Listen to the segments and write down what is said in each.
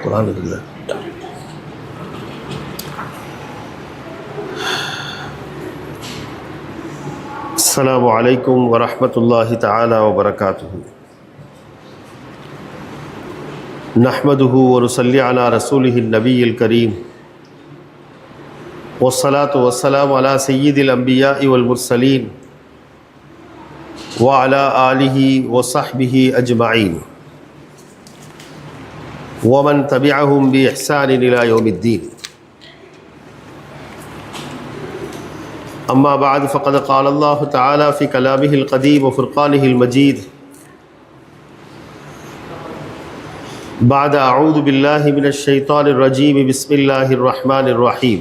कुरान अस्सलामु अलैकुम वरहमतुल्लाहि तआला वबरकातुहू नहमदुहू व नुसल्ली अला रसूलिहिन नबिय्यिल करीम वस्सलातु वस्सलामु अला सय्यिदिल अंबिया'i वल मुरसलीन व अला आलिहि व सहबिहि अजमईन व मन तबिअहुम बि इहसान इला यौमिद्दीन। अम्मा बाद फ़क़द क़ाल अल्लाहु तआला फ़ी कलामिहिल क़दीम व फ़ुरक़ानिहिल मजीद बाद अऊज़ु बिल्लाहि मिनश शैतानिर रजीम बिस्मिल्लाहिर रहमानिर रहीम।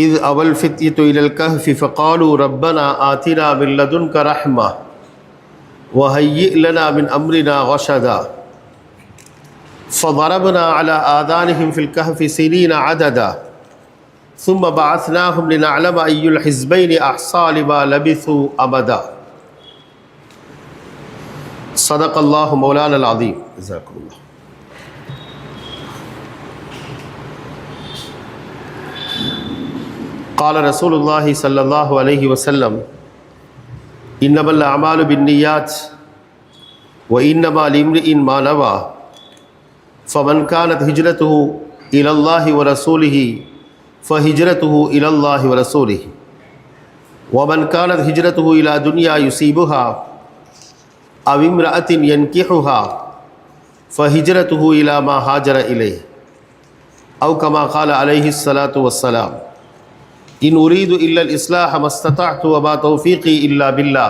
इज़ अवल फ़ित्यतु इलल कहफ़ि फ़क़ालू रब्बना आतिना मिन लदुनका रहमा व हय्यि लना मिन अम्रिना रशदा फ़ज़रबना अला आज़ानिहिम फ़िल कहफ़ि सिनीना अददा सुम्म बअसनाहुम लिनअलम अय्युल हिज़्बैनि अहसा लिमा लबिथू अमदा। सदक़ल्लाहु मौलाना अज़ीम। जज़ाकुमुल्लाह। क़ाल रसूलुल्लाहि सल्लल्लाहु अलैहि वसल्लम इन्नमल अमालु बिन्नियात व इन्नमा लिम्रिइन मा नवा फ़मन कानत हिजरतुहु इलल्लाहि व रसूलिहि फ़हिजरतुहु इलल्लाहि व रसूलिहि व मन कानत हिजरतुहु इला दुनिया युसीबुहा अव इम्रअतिन यनकिहुहा फ़हिजरतुहु इला मा हाजर इलैहि औ कमा क़ाल अलैहिस्सलातु वस्सलाम। इन उरीदु इल्लल इस्लाह मस्ततअतु व मा तौफ़ीक़ी इल्ला बिल्लाह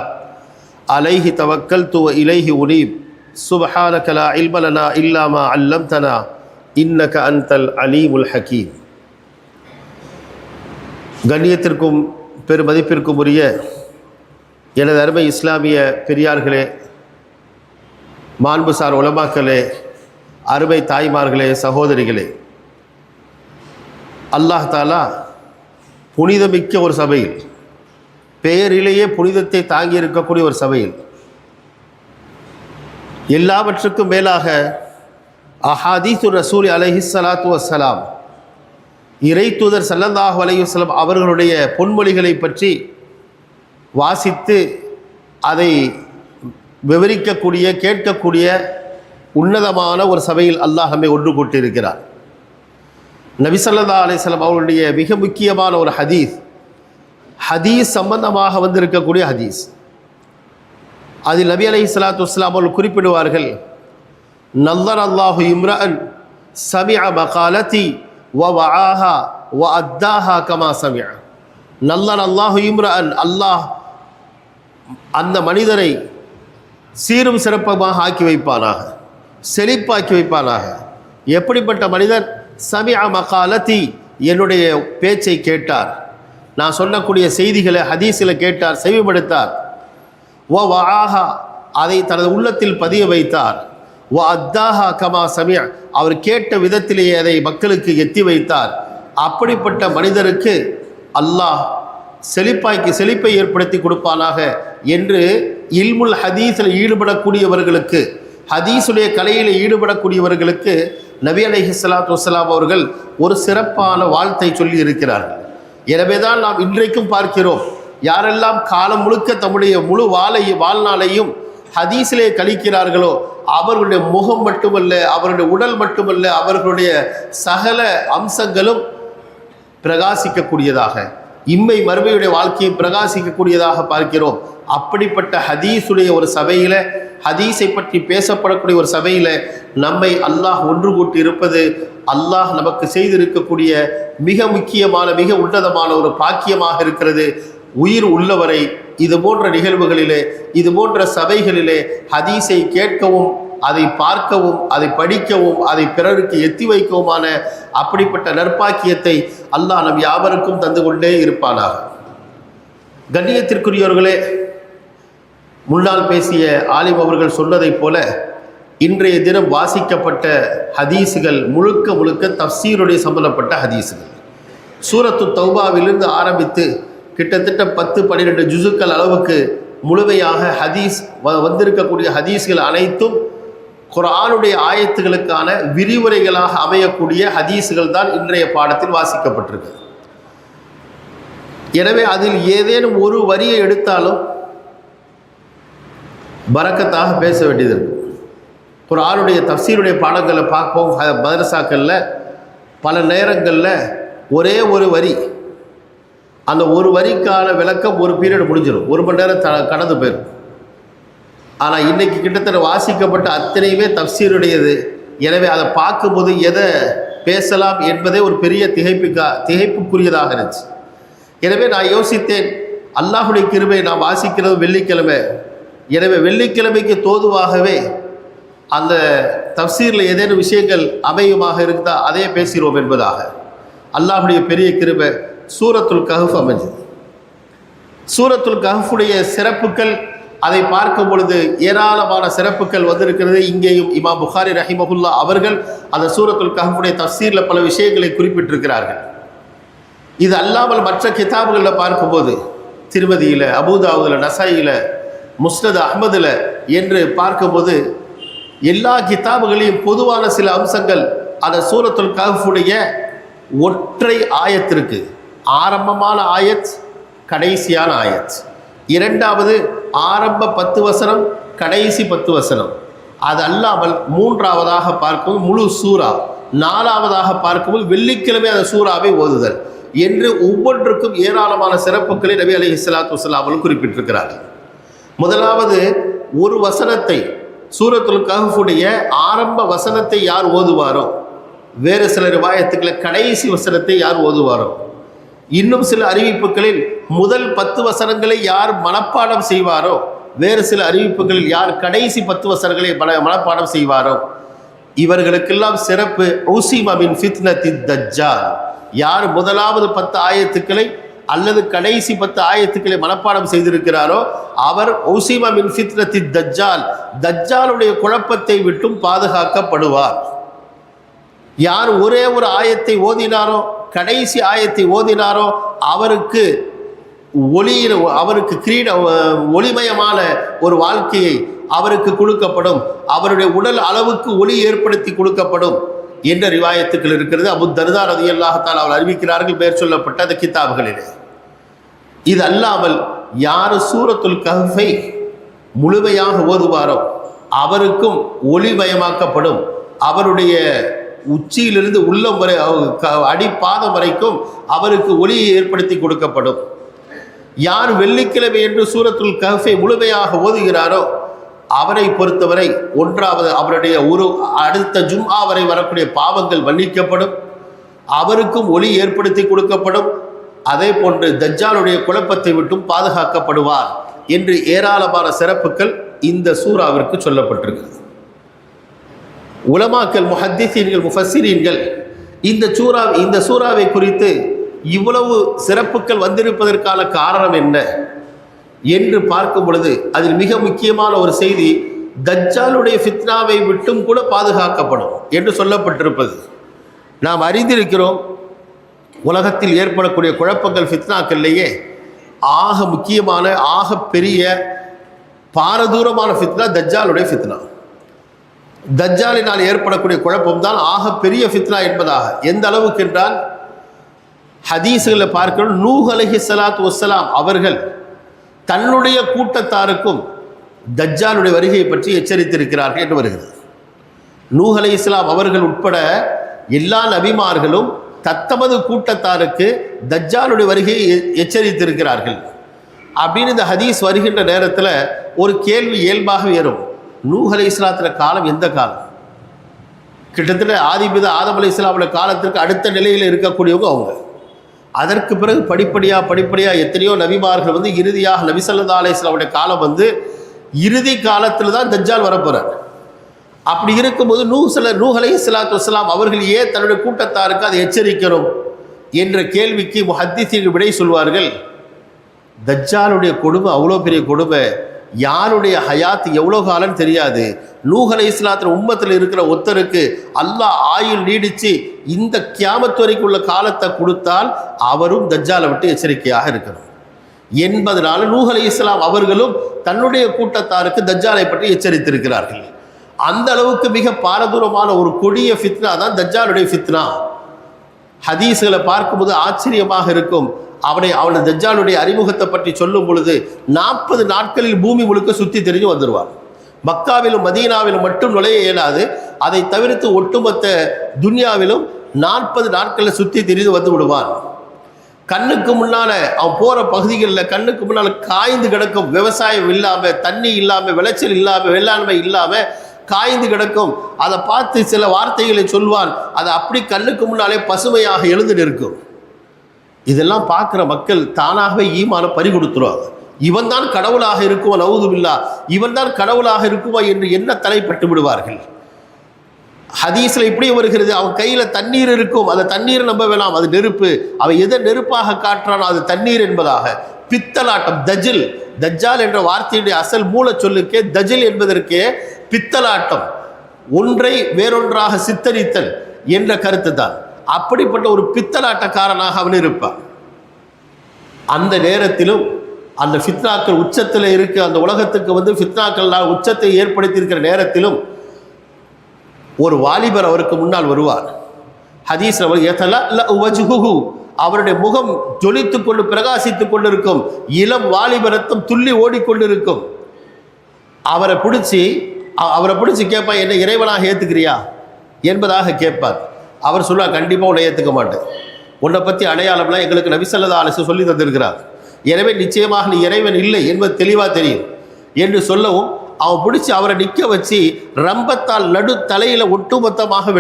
अलैहि तवक्कलतु व इलैहि उनीब सुब्हानक ला इल्म लना इल्ला मा अल्लमतना इन्नक अंतल अलीमुल हकीम। கண்ணியத்திற்கும் பெருமதிப்பிற்கும் உரிய எனது அருமை இஸ்லாமிய பெரியார்களே, மாண்புசார் உலமாக்களே, அருமை தாய்மார்களே, சகோதரிகளே, அல்லாஹ் தஆலா புனிதமிக்க ஒரு சபையில், பெயரிலேயே புனிதத்தை தாங்கி இருக்கக்கூடிய ஒரு சபையில், எல்லாவற்றுக்கும் மேலாக அஹாதீத்து ரசூல் அலைஹிஸ்ஸலாத்து வஸ்ஸலாம், இறை தூதர் ஸல்லல்லாஹு அலைஹி வஸல்லம் அவர்களுடைய பொன்மொழிகளை பற்றி வாசித்து அதை விவரிக்கக்கூடிய, கேட்கக்கூடிய உன்னதமான ஒரு சபையில் அல்லாஹ் நம்மை ஒன்று கூட்டியிருக்கிறார். நபி ஸல்லல்லாஹு அலைஹி வஸல்லம் அவர்களுடைய மிக முக்கியமான ஒரு ஹதீஸ் சம்பந்தமாக வந்திருக்கக்கூடிய ஹதீஸ். அதில் நபி அலைஹிஸ்ஸலாத்து வஸ்ஸலாம் அவர்கள் குறிப்பிடுவார்கள், நல்லர் அல்லாஹு இம்ரஅன் சமிஅ மகாலதி வ வஆஹா வ அத்தாஹா கமா சமிஅ. நல்லர் அல்லாஹு இம்ரஅன், அல்லாஹ் அந்த மனிதரை சீரும் சிறப்பமாக ஆக்கி வைப்பானாக, செழிப்பாக்கி வைப்பானாக. எப்படிப்பட்ட மனிதர்? சமிஅ மகாலதி, என்னுடைய பேச்சை கேட்டார், நான் சொல்லக்கூடிய செய்திகளை ஹதீஸில் கேட்டார், செவிமடுத்தார். வ வஆஹா, அதை தனது உள்ளத்தில் பதிய வைத்தார். வ அத்தாஹா கமா சமிஅ, அவர் கேட்ட விதத்திலேயே அதை மக்களுக்கு எத்தி வைத்தார். அப்படிப்பட்ட மனிதருக்கு அல்லாஹ் செழிப்பை ஏற்படுத்தி கொடுப்பானாக என்று இல்முல் ஹதீஸில் ஈடுபடக்கூடியவர்களுக்கு, ஹதீஸுடைய கலையில் ஈடுபடக்கூடியவர்களுக்கு நபி அலைஹிஸ்ஸலாத்து வஸ்ஸலாம் அவர்கள் ஒரு சிறப்பான வாழ்த்தை சொல்லி இருக்கிறார்கள். எனவே தான் நாம் இன்றைக்கும் பார்க்கிறோம், யாரெல்லாம் காலம் முழுக்க தம்முடைய முழு வாழ்நாளையும் ஹதீஸிலே கழிக்கிறார்களோ அவர்களுடைய முகம் மட்டுமல்ல, அவருடைய உடல் மட்டுமல்ல, அவர்களுடைய சகல அம்சங்களும் பிரகாசிக்கக்கூடியதாக, இம்மை மறுமையுடைய வாழ்க்கையை பிரகாசிக்கக்கூடியதாக பார்க்கிறோம். அப்படிப்பட்ட ஹதீஸுடைய ஒரு சபையில், ஹதீஸை பற்றி பேசப்படக்கூடிய ஒரு சபையில் நம்மை அல்லாஹ் ஒன்று கூட்டி இருப்பது அல்லாஹ் நமக்கு செய்திருக்கக்கூடிய மிக முக்கியமான, மிக உன்னதமான ஒரு பாக்கியமாக இருக்கிறது. உயிர் உள்ளவரை இது போன்ற நிகழ்வுகளிலே, இது போன்ற சபைகளிலே ஹதீஸை கேட்கவும் அதை பார்க்கவும் அதை படிக்கவும் அதை பிறருக்கு எத்தி வைக்கவுமான அப்படிப்பட்ட நற்பாக்கியத்தை அல்லாஹ் நம் யாவருக்கும் தந்து கொண்டே இருப்பானாக. கண்ணியத்திற்குரியவர்களே, முன்னால் பேசிய ஆலிம் அவர்கள் சொன்னதைப் போல இன்றைய தினம் வாசிக்கப்பட்ட ஹதீஸுகள் முழுக்க முழுக்க தஃப்சீருடைய சம்பந்தப்பட்ட ஹதீஸுகள். சூரத்து தௌபாவிலிருந்து ஆரம்பித்து கிட்டத்தட்ட 10-12 ஜுசுக்கள் அளவுக்கு முழுமையாக ஹதீஸ் வந்திருக்கக்கூடிய ஹதீஸ்கள் அனைத்தும் குர்ஆனுடைய ஆயத்துகளுக்கான விரிவுரைகளாக அமையக்கூடிய ஹதீஸ்கள் தான் இன்றைய பாடத்தில் வாசிக்கப்பட்டிருக்கு. எனவே அதில் ஏதேனும் ஒரு வரியை எடுத்தாலும் பரக்கத்தாக பேச வேண்டியது இருக்கும். குர்ஆனுடைய தஃப்சீருடைய பாடங்களை பார்ப்போம். மதரசாக்களில் பல நேரங்களில் ஒரே ஒரு வரி, அந்த ஒரு வரிக்கான விளக்கம் ஒரு பீரியட் முடிஞ்சிடும், 1 மணி நேரம் கடந்து போயிடும். ஆனால் இன்றைக்கி கிட்டத்தட்ட வாசிக்கப்பட்ட அத்தனையுமே தஃப்சீருடையது. எனவே அதை பார்க்கும்போது எதை பேசலாம் என்பதே ஒரு பெரிய திகைப்புக்குரியதாக இருந்துச்சு. எனவே நான் யோசித்தேன், அல்லாஹுடைய கிருபை நான் வாசிக்கிறது வெள்ளிக்கிழமை, எனவே வெள்ளிக்கிழமைக்கு தோதுவாகவே அந்த தஃப்சீரில் ஏதேனும் விஷயங்கள் அமையுமாக இருந்தால் அதே பேசுகிறோம் என்பதாக. அல்லாஹுடைய பெரிய கிருபை சூரத்துல் கஹஃப் அமைஞ்சது. சூரத்துல் கஹஃபுடைய சிறப்புகள் அதை பார்க்கும் பொழுது ஏராளமான சிறப்புகள் வந்திருக்கிறது. இங்கேயும் இமாம் புகாரி ரஹிமஹுல்லா அவர்கள் அந்த சூரத்துல் கஹஃபுடைய தஃப்சீரில் பல விஷயங்களை குறிப்பிட்டிருக்கிறார்கள். இது அல்லாமல் மற்ற கிதாபுகளில் பார்க்கும்போது திருமதியில், அபூதாவுதில், நசாயியில், முஸ்னத் அஹ்மதில் என்று பார்க்கும்போது எல்லா கிதாபுகளையும் பொதுவான சில அம்சங்கள் அந்த சூரத்துல் கஹஃபுடைய ஒற்றை ஆயத்திற்கு, ஆரம்பமான ஆயத், கடைசியான ஆயத், இரண்டாவது ஆரம்ப 10 வசனம், கடைசி 10 வசனம், அது அல்லாமல் மூன்றாவதாக பார்க்கும்போது முழு சூரா, நாலாவதாக பார்க்கும்போது வெள்ளிக்கிழமை அந்த சூறாவை ஓதுதல் என்று ஒவ்வொன்றுக்கும் ஏராளமான சிறப்புகளை நபி அலைஹிஸ்ஸலாத்து வஸ்ஸலாம் அவர்கள் குறிப்பிட்டிருக்கிறார்கள். முதலாவது ஒரு வசனத்தை, சூரத்துல் கஹஃபுடைய ஆரம்ப வசனத்தை யார் ஓதுவாரோ, வேறு சில ரிவாயத்துக்களை கடைசி வசனத்தை யார் ஓதுவாரோ, இன்னும் சில அறிவிப்புகளில் முதல் 10 வசனங்களை யார் மனப்பாடம் செய்வாரோ, வேறு சில அறிவிப்புகளில் யார் கடைசி 10 வசனங்களை மனப்பாடம் செய்வாரோ, இவர்களுக்கெல்லாம் சிறப்பு உஸிம மின் ஃபித்னத்தி தஜ்ஜால். யார் முதலாவது 10 ஆயத்துக்களை அல்லது கடைசி 10 ஆயத்துக்களை மனப்பாடம் செய்திருக்கிறாரோ அவர் உஸிம மின் ஃபித்னத்தி தஜ்ஜால், தஜ்ஜாலுடைய குழப்பத்தை விட்டும் பாதுகாக்கப்படுவார். யார் ஒரே ஒரு ஆயத்தை ஓதினாரோ, கடைசி ஆயத்தை ஓதினாரோ அவருக்கு ஒளிமயமான ஒரு வாழ்க்கையை அவருக்கு கொடுக்கப்படும், அவருடைய உடல் அளவுக்கு ஒளி ஏற்படுத்தி கொடுக்கப்படும் என்ற ரிவாயத்துக்கள் இருக்கிறது. அபூ தர்தா ரலியல்லாஹு தஆலா அவர் அறிவிக்கிறார்கள் பேர் சொல்லப்பட்ட அந்த கிதாபுகளிலே. இது அல்லாமல் யார் சூரத்துல் கஹ்ஃபை முழுமையாக ஓதுவாரோ அவருக்கும் ஒளிமயமாக்கப்படும், அவருடைய உச்சியிலிருந்து உள்ளம் வரை அடிப்பாதம் வரைக்கும் அவருக்கு ஒளியை ஏற்படுத்தி கொடுக்கப்படும். யார் வெள்ளிக்கிழமை என்று சூரத்துல் கஹ்ஃபை முழுமையாக ஓதுகிறாரோ அவரை பொறுத்தவரை ஒன்றாவது அவருடைய அடுத்த ஜும்ஆ வரை வரக்கூடிய பாவங்கள் மன்னிக்கப்படும், அவருக்கும் ஒளி ஏற்படுத்தி கொடுக்கப்படும், அதே போன்று தஜ்ஜாலுடைய குழப்பத்தை விட்டும் பாதுகாக்கப்படுவார் என்று ஏராளமான சிறப்புகள் இந்த சூறாவிற்கு சொல்லப்பட்டிருக்கிறது. உலமாக்கள், முஹத்திஸீன்கள், முஃபஸ்ஸிரீன்கள் இந்த சூறாவை குறித்து இவ்வளவு சிறப்புகள் வந்திருப்பதற்கான காரணம் என்ன என்று பார்க்கும் பொழுது அதில் மிக முக்கியமான ஒரு செய்தி, தஜ்ஜாலுடைய ஃபித்னாவை விட்டும் கூட பாதுகாக்கப்படும் என்று சொல்லப்பட்டிருப்பது. நாம் அறிந்திருக்கிறோம், உலகத்தில் ஏற்படக்கூடிய குழப்பங்கள் ஃபித்னாக்கள்லேயே ஆக முக்கியமான, ஆக பெரிய பாரதூரமான ஃபித்னா தஜ்ஜாலுடைய ஃபித்னா. தஜ்ஜாலினால் ஏற்படக்கூடிய குழப்பம்தான் ஆக பெரிய ஃபித்னா என்பதாக. எந்த அளவுக்கு என்றால் ஹதீஸ்களில் பார்க்கிறோம், நூஹ் அலைஹிஸ்ஸலாத்து வஸ்ஸலாம் அவர்கள் தன்னுடைய கூட்டத்தாருக்கும் தஜ்ஜாலுடைய வருகையை பற்றி எச்சரித்திருக்கிறார்கள் என்று வருகிறது. நூஹ் அலைஹிஸ்ஸலாம் அவர்கள் உட்பட எல்லா நபிமார்களும் தத்தமது கூட்டத்தாருக்கு தஜ்ஜாலுடைய வருகையை எச்சரித்திருக்கிறார்கள் அப்படின்னு இந்த ஹதீஸ் வருகின்ற நேரத்தில் ஒரு கேள்வி இயல்பாக ஏறும். நூஹ் அலைஹிஸ்ஸலாத்துடைய காலம் எந்த காலம்? கிட்டத்தட்ட ஆதிபிதா ஆதம் அலைஹிஸ்ஸலாமுடைய காலத்திற்கு அடுத்த நிலையில் இருக்கக்கூடியவங்க அவங்க. அதற்கு பிறகு படிப்படியாக எத்தனையோ நபிமார்கள் இறுதியாக நபி ஸல்லல்லாஹு அலைஹி வஸல்லம் காலம் இறுதி காலத்தில் தான் தஜ்ஜால் வரப்போகிறார். அப்படி இருக்கும்போது நூஹ் அலைஹிஸ்ஸலாத்து வஸ்ஸலாம் அவர்கள் ஏன் தன்னுடைய கூட்டத்தாருக்கு அதை எச்சரிக்கணும் என்ற கேள்விக்கு முஹத்திஸீன்கள் விடை சொல்வார்கள். தஜ்ஜாலுடைய கொடுமை அவ்வளோ பெரிய கொடுமை, யாருடைய ஹயாத் எவ்வளோ காலம் தெரியாது. நூஹ் அலைஹிஸ்ஸலாத்து உம்மத்தில் இருக்கிற ஒருத்தருக்கு அல்லாஹ் ஆயுள் நீடித்து இந்த கியாமத் வரைக்கும் உள்ள காலத்தை கொடுத்தால் அவரும் தஜ்ஜாலை விட்டு எச்சரிக்கையாக இருக்கணும் என்பதனால நூஹ் அலைஹிஸ்ஸலாம் அவர்களும் தன்னுடைய கூட்டத்தாருக்கு தஜ்ஜாலை பற்றி எச்சரித்திருக்கிறார்கள். அந்த அளவுக்கு மிக பாரதூரமான ஒரு கொடிய ஃபித்னா தான் தஜ்ஜாலுடைய ஃபித்னா. ஹதீஸ்களை பார்க்கும்போது ஆச்சரியமாக இருக்கும். அவனை தஜ்ஜாலுடைய அறிமுகத்தை பற்றி சொல்லும் பொழுது 40 நாட்களில் பூமி முழுக்க சுற்றி தெரிஞ்சு வந்துடுவான். மக்காவிலும் மதீனாவிலும் மட்டும் நுழைய இயலாது, அதை தவிர்த்து ஒட்டுமொத்த துன்யாவிலும் 40 நாட்களில் சுற்றி தெரிந்து வந்து விடுவான். கண்ணுக்கு முன்னால் அவன் போகிற பகுதிகளில் கண்ணுக்கு முன்னால் காய்ந்து கிடக்கும், விவசாயம் இல்லாமல், தண்ணி இல்லாமல், விளைச்சல் இல்லாமல், வேளாண்மை இல்லாமல் காய்ந்து கிடக்கும். அதை பார்த்து சில வார்த்தைகளை சொல்வான், அது அப்படி கண்ணுக்கு முன்னாலே பசுமையாக எழுந்து நிற்கும். இதெல்லாம் பார்க்குற மக்கள் தானாகவே ஈமான பறி கொடுத்துருவாங்க. இவன் தான் கடவுளாக இருக்குவா, நவுதுபில்லா, இவன் தான் கடவுளாக இருக்குவா என்று என்ன தலைப்பட்டு விடுவார்கள். ஹதீஸில் இப்படி வருகிறது, அவன் கையில் தண்ணீர் இருக்கும், அந்த தண்ணீரை நம்ப வேணாம், அது நெருப்பு, அவன் எதை நெருப்பாக காட்டுறானோ அது தண்ணீர் என்பதாக. பித்தலாட்டம், தஜில், தஜ்ஜால் என்ற வார்த்தையுடைய அசல் மூல சொல்லுக்கே தஜில் என்பதற்கே பித்தலாட்டம், ஒன்றை வேறொன்றாக சித்தரித்தல் என்ற கருத்து தான். அப்படிப்பட்ட ஒரு பித்தலாட்டக்காரனாக அவன் இருப்பான். அந்த நேரத்திலும் அந்த ஃபித்னாக்கள் உச்சத்தில் இருக்கு, அந்த உலகத்துக்கு வந்து ஃபித்னாக்கள் உச்சத்தை ஏற்படுத்தியிருக்கிற நேரத்திலும் ஒரு வாலிபர் அவருக்கு முன்னால் வருவார். ஹதீஸ் அவருடைய முகம் ஜொலித்து கொண்டு பிரகாசித்துக் கொண்டிருக்கும், இளம் வாலிபரத்தம் துள்ளி ஓடிக்கொண்டிருக்கும். அவரை பிடிச்சி கேட்பான், என்ன இறைவனாக ஏற்றுக்கிறியா என்பதாக கேட்பார். அவர் சொல்லுவார், கண்டிப்பாக உன்னை ஏற்றுக்க மாட்டேன், உன்னை பற்றி அடையாளம்லாம் எங்களுக்கு நபி ஸல்லல்லாஹு அலைஹி வஸல்லம் சொல்லி தந்திருக்கிறார், எனவே நிச்சயமாக நீ இறைவன் இல்லை என்பது தெளிவாக தெரியும் என்று சொல்லவும் அவன் பிடிச்சி அவரை நிற்க வச்சு ரம்பத்தால் நடு தலையில் ஒட்டுமொத்தமாக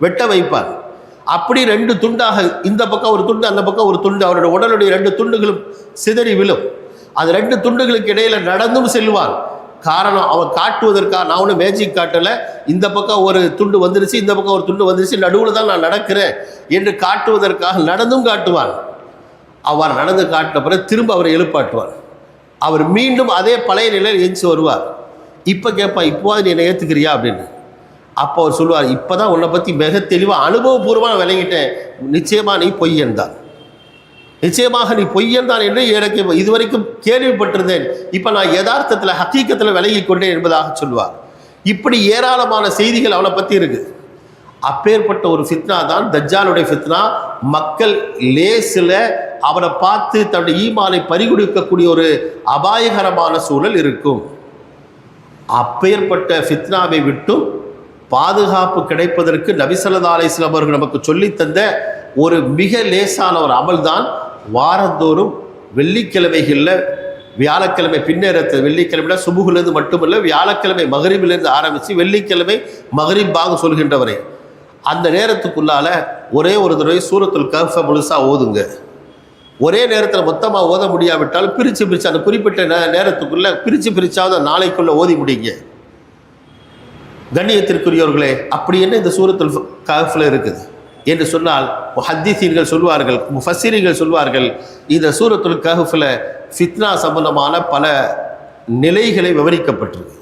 வெட்ட வைப்பார். அப்படி 2 துண்டாக, இந்த பக்கம் ஒரு துண்டு, அந்த பக்கம் ஒரு துண்டு, அவருடைய உடலுடைய 2 துண்டுகளும் சிதறி விழும். அது 2 துண்டுகளுக்கு இடையில நடந்தும் செல்வான். காரணம், அவன் காட்டுவதற்காக, நான் ஒன்றும் மேஜிக் காட்டலை, இந்த பக்கம் ஒரு துண்டு வந்துருச்சு, இந்த பக்கம் ஒரு துண்டு வந்துருச்சு, நடுவில் தான் நான் நடக்கிறேன் என்று காட்டுவதற்காக நடந்தும் காட்டுவான். அவர் நடந்து காட்டின பிறகு திரும்ப அவரை எழுப்பாட்டுவார். அவர் மீண்டும் அதே பழைய நிலையில் எஞ்சி வருவார். இப்போ கேட்பான், இப்போது நீ என்னை ஏற்றுக்கிறியா அப்படின்னு. அப்போ அவர் சொல்லுவார், இப்போ தான் உன்னை பற்றி மிக தெளிவாக அனுபவபூர்வமாக விளங்கிட்டேன், நிச்சயமாக நீ பொய்யன் தான், நிச்சயமாக நீ பொய்யன் தான் என்று எனக்கு இதுவரைக்கும் கேள்விப்பட்டிருந்தேன், இப்போ நான் யதார்த்தத்தில் ஹக்கீக்கத்தில் விலகி கொண்டேன் என்பதாக சொல்வார். இப்படி ஏராளமான செய்திகள் அவனை பற்றி இருக்குது. அப்பேற்பட்ட ஒரு ஃபித்னா தான் தஜ்ஜாலுடைய ஃபித்னா. மக்கள் லேசில் அவனை பார்த்து தன்னுடைய ஈமானை பறிகொடுக்கக்கூடிய ஒரு அபாயகரமான சூழல் இருக்கும். அப்பேற்பட்ட ஃபித்னாவை விட்டும் பாதுகாப்பு கிடைப்பதற்கு நபி ஸல்லல்லாஹு அலைஹி வஸல்லம் அவர்கள் நமக்கு சொல்லித்தந்த ஒரு மிக லேசான ஒரு அமல் தான் வாரந்தோறும் வெள்ளிக்கிழமைகளில், வியாழக்கிழமை பின்னேரத்தில், வெள்ளிக்கிழமை சுபுகிலிருந்து மட்டுமல்ல, வியாழக்கிழமை மகரிபிலிருந்து ஆரம்பித்து வெள்ளிக்கிழமை மகரிப் பாங்கு சொல்கின்றவரை அந்த நேரத்துக்குள்ளால் ஒரே ஒரு தடவை சூரத்துல் கஹ்ஃபை முழுசாக ஓதுங்க. ஒரே நேரத்தில் மொத்தமாக ஓத முடியாவிட்டாலும் பிரித்து அந்த குறிப்பிட்ட நேரத்துக்குள்ளே பிரிச்சாவது நாளைக்குள்ளே ஓதி முடியுங்க. கண்ணியத்திற்குரியவர்களே, அப்படி என்ன இந்த சூரத்துல் கஹ்ஃபில் இருக்குது என்று சொன்னால் முஹத்திஸீன்கள் சொல்வார்கள், முஃபஸ்ஸிரீன்கள் சொல்வார்கள், இந்த சூரத்துல் கஹ்ஃபில் ஃபித்னா சம்பந்தமான பல நிலைகளை விவரிக்கப்பட்டிருக்கு.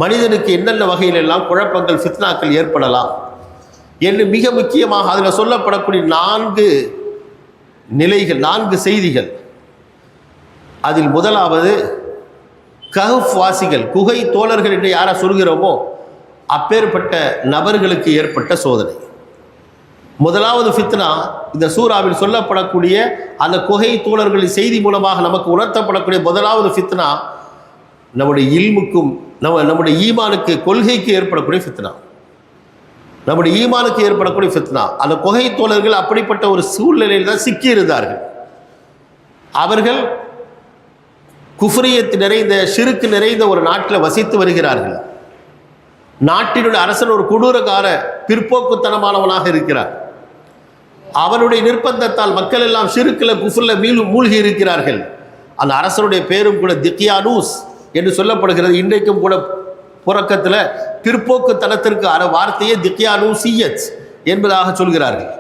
மனிதனுக்கு என்னென்ன வகையிலெல்லாம் குழப்பங்கள், ஃபித்னாக்கள் ஏற்படலாம் என்று மிக முக்கியமாக அதில் சொல்லப்படக்கூடிய 4 நிலைகள், 4 செய்திகள். அதில் முதலாவது கஹ்ஃப் வாசிகள், குகை தோழர்கள் என்று யாரை சொல்கிறோமோ அப்பேற்பட்ட நபர்களுக்கு ஏற்பட்ட சோதனை. முதலாவது ஃபித்னா இந்த சூறாவில் சொல்லப்படக்கூடிய அந்த குகை தோழர்களின் செய்தி மூலமாக நமக்கு உணர்த்தப்படக்கூடிய முதலாவது ஃபித்னா நம்முடைய இல்முக்கும் நம்முடைய ஈமானுக்கு, கொள்கைக்கு ஏற்படக்கூடிய ஃபித்னா, நம்முடைய ஈமானுக்கு ஏற்படக்கூடிய ஃபித்னா. அந்த குகை தோழர்கள் அப்படிப்பட்ட ஒரு சூழ்நிலையில் தான் சிக்கியிருந்தார்கள். அவர்கள் குஃப்ரியத் நிறைந்த, ஷிர்க் நிறைந்த ஒரு நாட்டில் வசித்து வருகிறார்கள். நாட்டினுடைய அரசன் ஒரு கொடூரக்கார பிற்போக்குத்தனமானவனாக இருக்கிறார். அவனுடைய நிர்பந்தத்தால் மக்கள் எல்லாம் ஷிர்க்கில், குஃப்ரில் மூழ்கி இருக்கிறார்கள். அந்த அரசனுடைய பேரும் கூட திக்யானூஸ் என்று சொல்லப்படுகிறது. இன்றைக்கும் கூட புறக்கத்தில் பிற்போக்குத்தனத்திற்கு வார்த்தையே திக்யானூசியத் என்பதாக சொல்கிறார்கள்.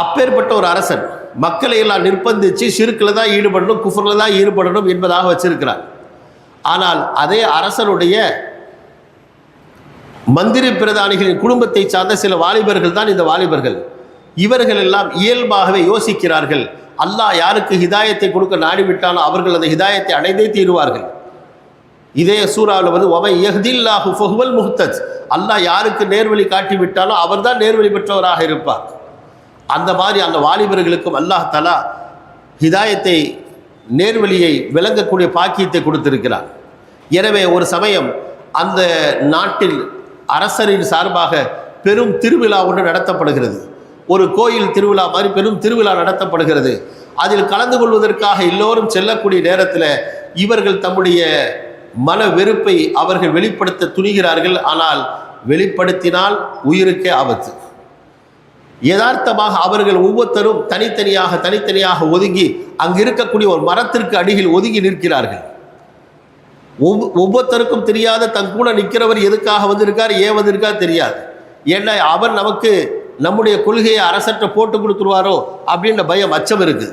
அப்பேற்பட்ட ஒரு அரசன் மக்களை எல்லாம் நிர்பந்தித்து ஷிர்கில் தான் ஈடுபடணும், குஃப்ரில் தான் ஈடுபடணும் என்பதாக வச்சிருக்கிறார். ஆனால் அதே அரசனுடைய மந்திரி பிரதானிகளின் குடும்பத்தை சார்ந்த சில வாலிபர்கள் தான் இந்த வாலிபர்கள். இவர்கள் எல்லாம் இயல்பாகவே யோசிக்கிறார்கள், அல்லாஹ் யாருக்கு ஹிதாயத்தை கொடுக்க நாடிவிட்டாலும் அவர்கள் அந்த ஹிதாயத்தை அடைந்தே தீருவார்கள். இதே சூறாவில் வந்து ஒமை யஹ்தில்லாஹு ஃபஹுவல் முஹ்தத், அல்லாஹ் யாருக்கு நேர்வழி காட்டி விட்டாலும் அவர் தான் நேர்வழி பெற்றவராக இருப்பார். அந்த மாதிரி அந்த வாலிபர்களுக்கும் அல்லாஹ் தஆலா ஹிதாயத்தை, நேர்வழியை விளங்கக்கூடிய பாக்கியத்தை கொடுத்திருக்கிறார். எனவே ஒரு சமயம் அந்த நாட்டில் அரசரின் சார்பாக பெரும் திருவிழா ஒன்று நடத்தப்படுகிறது. ஒரு கோயில் திருவிழா மாதிரி பெரும் திருவிழா நடத்தப்படுகிறது. அதில் கலந்து கொள்வதற்காக எல்லோரும் செல்லக்கூடிய நேரத்தில் இவர்கள் தம்முடைய மன வெறுப்பை அவர்கள் வெளிப்படுத்த துணிகிறார்கள். ஆனால் வெளிப்படுத்தினால் உயிருக்கே ஆபத்து. யதார்த்தமாக அவர்கள் ஒவ்வொருத்தரும் தனித்தனியாக ஒதுங்கி அங்கு இருக்கக்கூடிய ஒரு மரத்திற்கு அடியில் ஒதுங்கி நிற்கிறார்கள். ஒவ்வொருத்தருக்கும் தெரியாத தன் கூட நிற்கிறவர் எதுக்காக வந்திருக்கார், ஏன் வந்திருக்கார் தெரியாது. ஏன்னா அவர் நமக்கு நம்முடைய கொள்கையை அரசற்ற போட்டு கொடுத்துருவாரோ அப்படின்ற பயம், அச்சம் இருக்குது.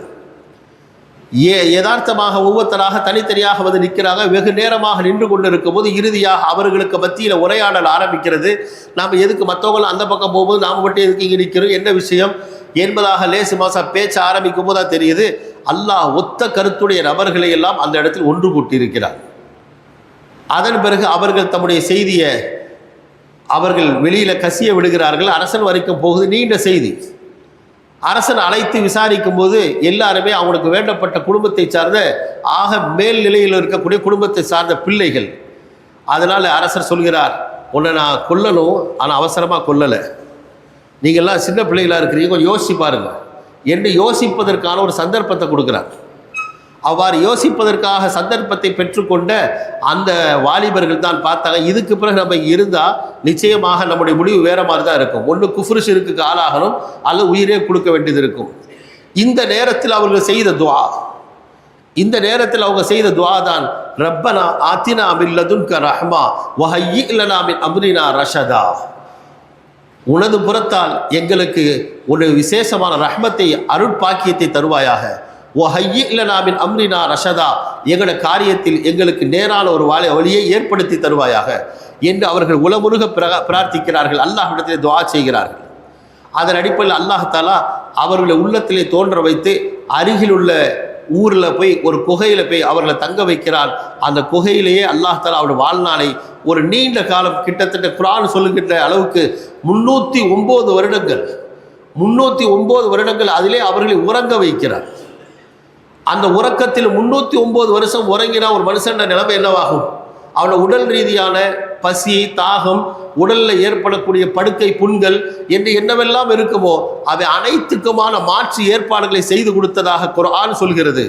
யதார்த்தமாக ஒவ்வொருத்தராக தனித்தனியாக வந்து நிற்கிறாங்க. வெகு நேரமாக நின்று கொண்டு இருக்கும் போது இறுதியாக அவர்களுக்கு மத்தியில் உரையாடல் ஆரம்பிக்கிறது. நாம் எதுக்கு மற்றவங்களும் அந்த பக்கம் போகும்போது நாம் மட்டும் எதுக்கு இங்கே நிற்கிறோம், என்ன விஷயம் என்பதாக லேசு மாசா பேச்ச ஆரம்பிக்கும் போது தான் தெரியுது, அல்லாஹ் ஒத்த கருத்துடைய நபர்களை எல்லாம் அந்த இடத்தில் ஒன்று கூட்டியிருக்கிறார். அதன் பிறகு அவர்கள் தம்முடைய செய்தியை அவர்கள் வெளியில் கசிய விடுகிறார்கள். அரசன் வரைக்கும் போகுது நீண்ட செய்தி. அரசன் அழைத்து விசாரிக்கும் போது எல்லாருமே அவனுக்கு வேண்டப்பட்ட குடும்பத்தை சார்ந்த ஆக மேல் நிலையில் இருக்கக்கூடிய குடும்பத்தை சார்ந்த பிள்ளைகள். அதனால் அரசர் சொல்கிறார், உன்னை நான் கொல்லணும், ஆனால் அவசரமாக கொல்லலை, நீங்கள்லாம் சின்ன பிள்ளைகளாக இருக்கிறீங்க, கொஞ்சம் யோசிச்சு பாருங்க என்று யோசிப்பதற்கான ஒரு சந்தர்ப்பத்தை கொடுக்குறார். அவ்வாறு யோசிப்பதற்காக சந்தர்ப்பத்தை பெற்றுக்கொண்ட அந்த வாலிபர்கள் தான் பார்த்தாங்க, இதுக்கு பிறகு நம்ம இருந்தால் நிச்சயமாக நம்முடைய முடிவு வேற மாதிரி தான் இருக்கும். ஒன்று குஃப்ரு ஷிர்க்குக்கு ஆளாகணும், அல்லது உயிரே கொடுக்க வேண்டியது இருக்கும். இந்த நேரத்தில் அவர்கள் செய்த துஆ, இந்த நேரத்தில் அவங்க செய்த துஆ தான், ரப்பனா ஆத்தினா மின் லதுன்க ரஹ்மா வஹய்யி லனா மின் அம்ரினா ரஷதா, உனது புறத்தால் எங்களுக்கு ஒரு விசேஷமான ரஹ்மத்தை, அருட்பாக்கியத்தை தருவாயாக, வஹய்யி லனா மின் அம்ரினா ரஷதா, எங்களோட காரியத்தில் எங்களுக்கு நேரான ஒரு வழியை ஏற்படுத்தி தருவாயாக என்று அவர்கள் உளமுருக பிரார்த்திக்கிறார்கள். அல்லாஹ்விடத்திலே துஆ செய்கிறார்கள். அதன் அடிப்படையில் அல்லாஹ் தஆலா அவர்களை உள்ளத்திலே தோன்ற வைத்து அருகில் உள்ள ஊரில் போய் ஒரு குகையில் போய் அவர்களை தங்க வைக்கிறான். அந்த குகையிலேயே அல்லாஹ் தஆலா அவருடைய வாழ்நாளை ஒரு நீண்ட காலம், கிட்டத்தட்ட குர்ஆன் சொல்லுகின்ற அளவுக்கு 309 வருடங்கள், 309 வருடங்கள் அதிலே அவர்களை உறங்க வைக்கிறார். அந்த உறக்கத்தில் 309 வருஷம் உறங்கினா ஒரு மனுஷன் நிலைமை என்னவாகும்? அவனோட உடல் ரீதியான பசி, தாகம், உடலில் ஏற்படக்கூடிய படுக்கை புண்கள் என்று என்னவெல்லாம் இருக்குமோ அவை அனைத்துக்குமான மாற்று ஏற்பாடுகளை செய்து கொடுத்ததாக குர்ஆன் சொல்கிறது.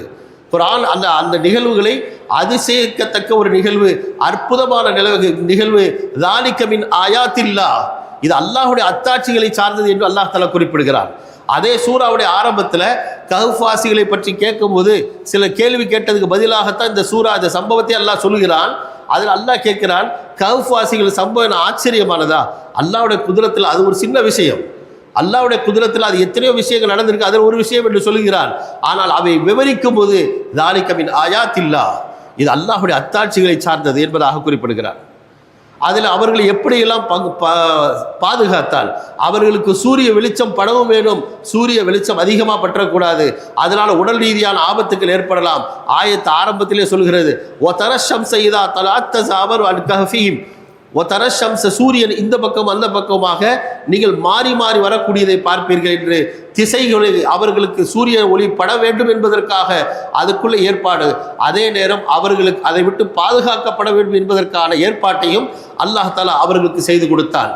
குர்ஆன் அந்த நிகழ்வுகளை அதிசயிக்கத்தக்க ஒரு நிகழ்வு, அற்புதமான நிகழ்வு, ذَلِكَ مِنْ آيَاتِ اللَّهِ, இது அல்லாஹ்வுடைய அத்தாட்சிகளை சார்ந்தது என்று அல்லாஹ் தஆலா குறிப்பிடுகிறார். அதே சூறாவுடைய ஆரம்பத்தில் கஹ்ஃப்வாசிகளை பற்றி கேட்கும்போது சில கேள்வி கேட்டதுக்கு பதிலாகத்தான் இந்த சூறா, இந்த சம்பவத்தை அல்லாஹ் சொல்லுகிறான். அதில் அல்லாஹ் கேட்கிறான், கஹ்ஃப்வாசிகள் சம்பவம் ஆச்சரியமானதா? அல்லாஹ்வுடைய குதிரத்தில் அது ஒரு சின்ன விஷயம், அல்லாஹ்வுடைய குதிரத்தில் அது எத்தனையோ விஷயங்கள் நடந்திருக்கு, அதில் ஒரு விஷயம் என்று சொல்லுகிறான். ஆனால் அவை விவரிக்கும் போது ذَلِكَ مِنْ آيَاتِ اللَّهِ, இது அல்லாஹ்வுடைய அத்தாட்சிகளை சார்ந்தது என்பதாக குறிப்பிடுகிறார். அதில் அவர்கள் எப்படியெல்லாம் பாதுகாத்தால், அவர்களுக்கு சூரிய வெளிச்சம் படவும் வேணும், சூரிய வெளிச்சம் அதிகமாக பற்றக்கூடாது, அதனால் உடல் ரீதியான ஆபத்துக்கள் ஏற்படலாம். ஆயத்து ஆரம்பத்திலே சொல்கிறது, ஒத்தரஷம் செய்தா தலாத்தவர் அன்கஹீம், ஒத்தரஷம்ச, சூரியன் இந்த பக்கம் அந்த பக்கமாக நீங்கள் மாறி மாறி வரக்கூடியதை பார்ப்பீர்கள் என்று திசைகளில் அவர்களுக்கு சூரிய ஒளி பட வேண்டும் என்பதற்காக அதுக்குள்ள ஏற்பாடு. அதே நேரம் அவர்களுக்கு அதை விட்டு பாதுகாக்கப்பட வேண்டும் என்பதற்கான ஏற்பாட்டையும் அல்லாஹ் தஆலா அவர்களுக்கு செய்து கொடுத்தான்.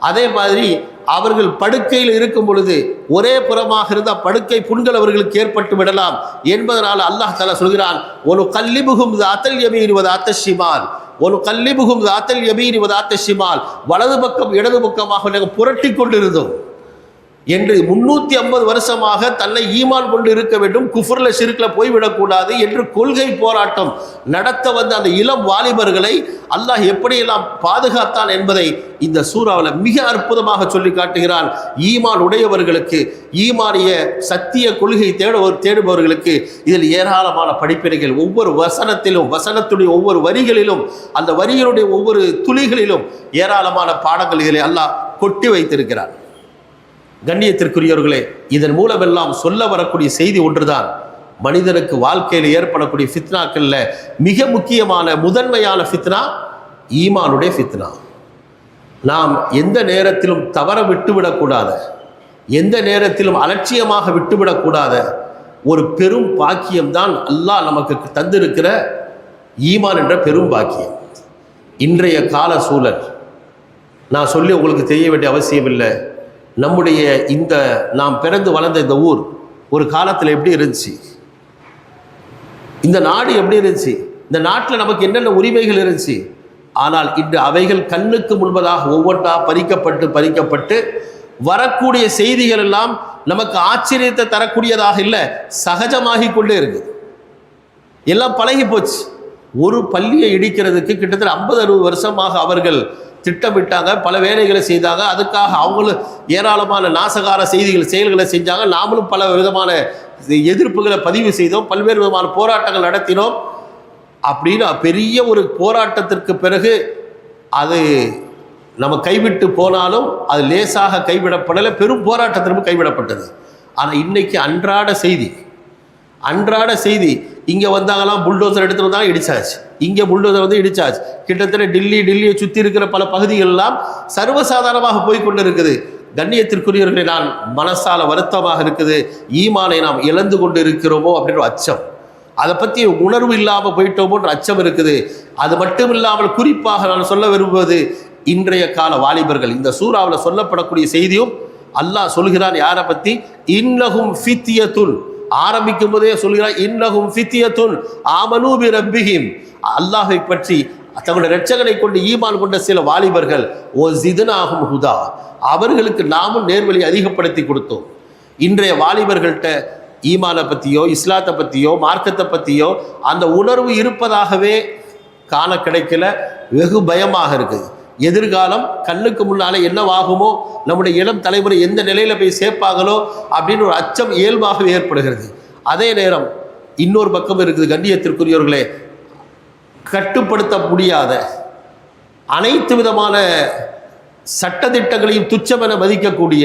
அதே மாதிரி அவர்கள் படுக்கையில் இருக்கும் பொழுது ஒரே புறமாக இருந்தால் படுக்கை புண்கள் அவர்களுக்கு ஏற்பட்டு விடலாம் என்பதனால் அல்லாஹ் தஆலா சொல்கிறான், ஒனு கல்லிபுகும் தாத்தல் யமீன் வதாத்த ஷிமால், ஒரு கல்லிபுகும் தாத்தல் யமீன் வதாத்த ஷிமால், வலது பக்கம் இடது பக்கமாக நாங்கள் புரட்டி கொண்டிருந்தோம். என்று 350 வருஷமாக தன்னை ஈமான் கொண்டு இருக்க வேண்டும், குஃப்ர்ல ஷிர்க்ல போய்விடக்கூடாது என்று கொள்கை போராட்டம் நடத்த வந்த அந்த இளம் வாலிபர்களை அல்லாஹ் எப்படியெல்லாம் பாதுகாத்தான் என்பதை இந்த சூறாவில் மிக அற்புதமாக சொல்லி காட்டுகிறான். ஈமான் உடையவர்களுக்கு, ஈமானிய சத்திய கொள்கை தேடுபவர்களுக்கு இதில் ஏராளமான படிப்பினைகள், ஒவ்வொரு வசனத்திலும், வசனத்துடைய ஒவ்வொரு வரிகளிலும், அந்த வரிகளுடைய ஒவ்வொரு துளிகளிலும் ஏராளமான பாடங்கள் இதில் அல்லாஹ் கொட்டி வைத்திருக்கிறார். கண்ணியத்திற்குரியவர்களே, இதன் மூலமெல்லாம் சொல்ல வரக்கூடிய செய்தி ஒன்றுதான், மனிதனுக்கு வாழ்க்கையில் ஏற்படக்கூடிய ஃபித்னாக்கள்ல மிக முக்கியமான முதன்மையான ஃபித்னா ஈமானுடைய ஃபித்னா. நாம் எந்த நேரத்திலும் தவற விட்டுவிடக்கூடாத, எந்த நேரத்திலும் அலட்சியமாக விட்டுவிடக்கூடாத ஒரு பெரும் பாக்கியம்தான் அல்லாஹ் நமக்கு தந்திருக்கிற ஈமான் என்ற பெரும் பாக்கியம். இன்றைய கால சூழல் நான் சொல்லி உங்களுக்கு தெரிய வேண்டிய அவசியம் இல்லை. நம்முடைய இந்த நாம் பிறந்து வளர்ந்த இந்த ஊர் ஒரு காலத்தில் எப்படி இருந்துச்சு, இந்த நாடு எப்படி இருந்துச்சு, இந்த நாட்டில் நமக்கு என்னென்ன உரிமைகள் இருந்துச்சு. ஆனால் இன்று அவைகள் கண்ணுக்கு முன்பதாக ஒவ்வொன்றா பறிக்கப்பட்டு வரக்கூடிய செய்திகள் எல்லாம் நமக்கு ஆச்சரியத்தை தரக்கூடியதாக இல்லை, சகஜமாகி கொண்டே இருக்குது. எல்லாம் பழகி போச்சு. ஒரு பள்ளியை இடிக்கிறதுக்கு கிட்டத்தட்ட 50-60 வருஷமாக அவர்கள் திட்டமிட்டாங்க, பல வேலைகளை செய்தாங்க. அதுக்காக அவங்களும் ஏராளமான நாசகார செயல்களை செஞ்சாங்க. நாமளும் பல விதமான எதிர்ப்புகளை பதிவு செய்தோம், பல்வேறு விதமான போராட்டங்கள் நடத்தினோம். அப்படின்னு பெரிய ஒரு போராட்டத்திற்கு பிறகு அது நம்ம கைவிட்டு போனாலும் அது லேசாக கைவிடப்படலை, பெரும் போராட்டத்திற்கு கைவிடப்பட்டது. ஆனால் இன்னைக்கு அன்றாட செய்தி இங்கே வந்தாங்களாம், புல்டோசர் எடுத்துகிட்டு வந்தாலும் இடிச்சாச்சு, இங்கே புல்டோசர் வந்து இடிச்சாச்சு. கிட்டத்தட்ட டெல்லியை சுற்றி இருக்கிற பல பகுதிகளெல்லாம் சர்வசாதாரணமாக போய்கொண்டு இருக்குது. கண்ணியத்திற்குரியவர்களை நான் மனசால வருத்தமாக இருக்குது, ஈமானை நாம் இழந்து கொண்டு இருக்கிறோமோ அப்படின்ற அச்சம், அதை பற்றி உணர்வு இல்லாமல் போயிட்டோமோன்ற அச்சம் இருக்குது. அது மட்டும் இல்லாமல் குறிப்பாக நான் சொல்ல விரும்புவது இன்றைய கால வாலிபர்கள். இந்த சூறாவில் சொல்லப்படக்கூடிய செய்தியும் அல்லாஹ் சொல்கிறான் யாரை பற்றி, இன்னஹும் ஃபித்யத்துன், ஆரம்பிக்கும் போதே சொல்கிறார் இன்னஹும் ஃபித்யத்துன் ஆமனூ பி ரப்பிஹிம், அல்லாஹை பற்றி தங்களுடைய இரட்சகனை கொண்டு ஈமான் கொண்ட சில வாலிபர்கள், ஓ ஜித்னாஹும் ஹுதா, அவர்களுக்கு நாமும் நேர்வழி அதிகப்படுத்தி கொடுத்தோம். இன்றைய வாலிபர்கள்ட்ட ஈமானை பற்றியோ இஸ்லாத்தை பற்றியோ மார்க்கத்தை பற்றியோ அந்த உணர்வு இருப்பதாகவே காண கிடைக்கல. வெகு பயமாக இருக்குது. எதிர்காலம் கண்ணுக்கு முன்னாலே என்னவாகுமோ, நம்முடைய இளம் தலைமுறை எந்த நிலையில போய் சேர்ப்பாங்களோ அப்படின்னு ஒரு அச்சம் இயல்பாகவே ஏற்படுகிறது. அதே நேரம் இன்னொரு பக்கம் இருக்குது. கண்ணியத்திற்குரியவர்களே, கட்டுப்படுத்த முடியாத அனைத்து விதமான சட்டதிட்டங்களையும் துச்சமென மதிக்கக்கூடிய,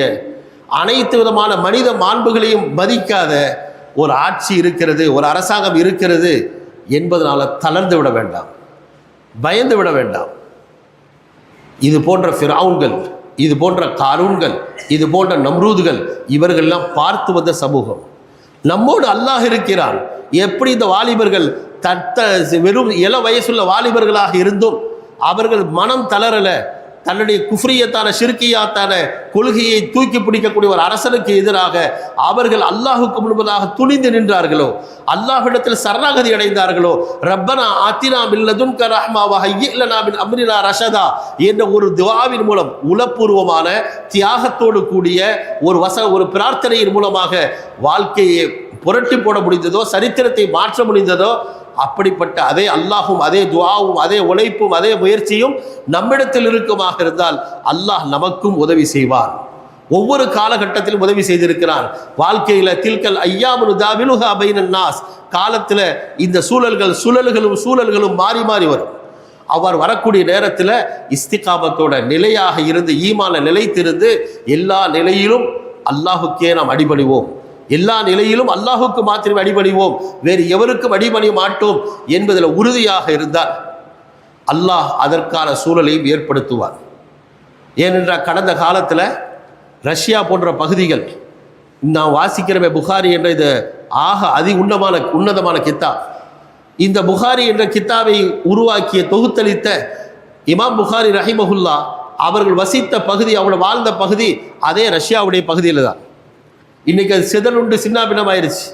அனைத்து விதமான மனித மாண்புகளையும் மதிக்காத ஒரு ஆட்சி இருக்கிறது, ஒரு அரசாங்கம் இருக்கிறது என்பதனால தளர்ந்து விட வேண்டாம், பயந்து விட வேண்டாம். இது போன்ற ஃபிரௌன்கள், இது போன்ற காரூன்கள், இது போன்ற நம்ரூதுகள், இவர்கள்லாம் பார்த்து வந்த சமூகம். நம்மோடு அல்லாஹ் இருக்கிறான். எப்படி இந்த வாலிபர்கள் வெறும் இள வயசுள்ள வாலிபர்களாக இருந்தும் அவர்கள் மனம் தளரல, தன்னுடைய குஃப்ரியத்தான ஷிர்கியாத்தான கொள்கையை தூக்கி பிடிக்கக்கூடிய ஒரு அரசனுக்கு எதிராக அவர்கள் அல்லாஹுக்கு முன்பதாக துணிந்து நின்றார்களோ, அல்லாஹ்விடத்தில் சரணாகதி அடைந்தார்களோ, ரப்பனா ஆத்தினா மின் லதுன்க ரஹ்மா வ ஹய்யி லனா மின் அம்ரினா ரஷதா என்ற ஒரு துஆவின் மூலம், உளப்பூர்வமான தியாகத்தோடு கூடிய ஒரு பிரார்த்தனையின் மூலமாக வாழ்க்கையை புரட்டி போட முடிந்ததோ, சரித்திரத்தை மாற்ற முடிந்ததோ, அப்படிப்பட்ட அதே அல்லாஹும் அதே துஆவும் அதே உழைப்பும் அதே முயற்சியும் நம்மிடத்தில் இருக்குமாக இருந்தால் அல்லாஹ் நமக்கும் உதவி செய்வார். ஒவ்வொரு காலகட்டத்திலும் உதவி செய்திருக்கிறான். வாழ்க்கையில தில்கல் ஐயாமுனு தாவிலுஹா பைனன் நாஸ், காலத்தில் இந்த சூழல்களும் மாறி மாறி வரும். அவர் வரக்கூடிய நேரத்தில் இஸ்திகாமத்தோட நிலையாக இருந்து, ஈமான நிலைத்திருந்து, எல்லா நிலையிலும் அல்லாஹுக்கே நாம் அடிபணிவோம், எல்லா நிலையிலும் அல்லாஹுக்கு மாத்திரமே அடிபணிவோம், வேறு எவருக்கும் அடிபணிய மாட்டோம் என்பதில் உறுதியாக இருந்தால் அல்லாஹ் அதற்கான சூழலையும் ஏற்படுத்துவார். ஏனென்றால் கடந்த காலத்தில் ரஷ்யா போன்ற பகுதிகள், நான் வாசிக்கிறவே புகாரி என்ற இது உன்னதமான கித்தாப், இந்த புகாரி என்ற கித்தாவை உருவாக்கிய தொகுத்தளித்த இமாம் புகாரி ரஹிமஹுல்லா அவர்கள் வசித்த பகுதி, அவங்கள வாழ்ந்த பகுதி அதே ரஷ்யாவுடைய பகுதியில் தான். இன்னைக்கு அது சிதறுண்டு சின்னாபின்னம் ஆயிடுச்சு,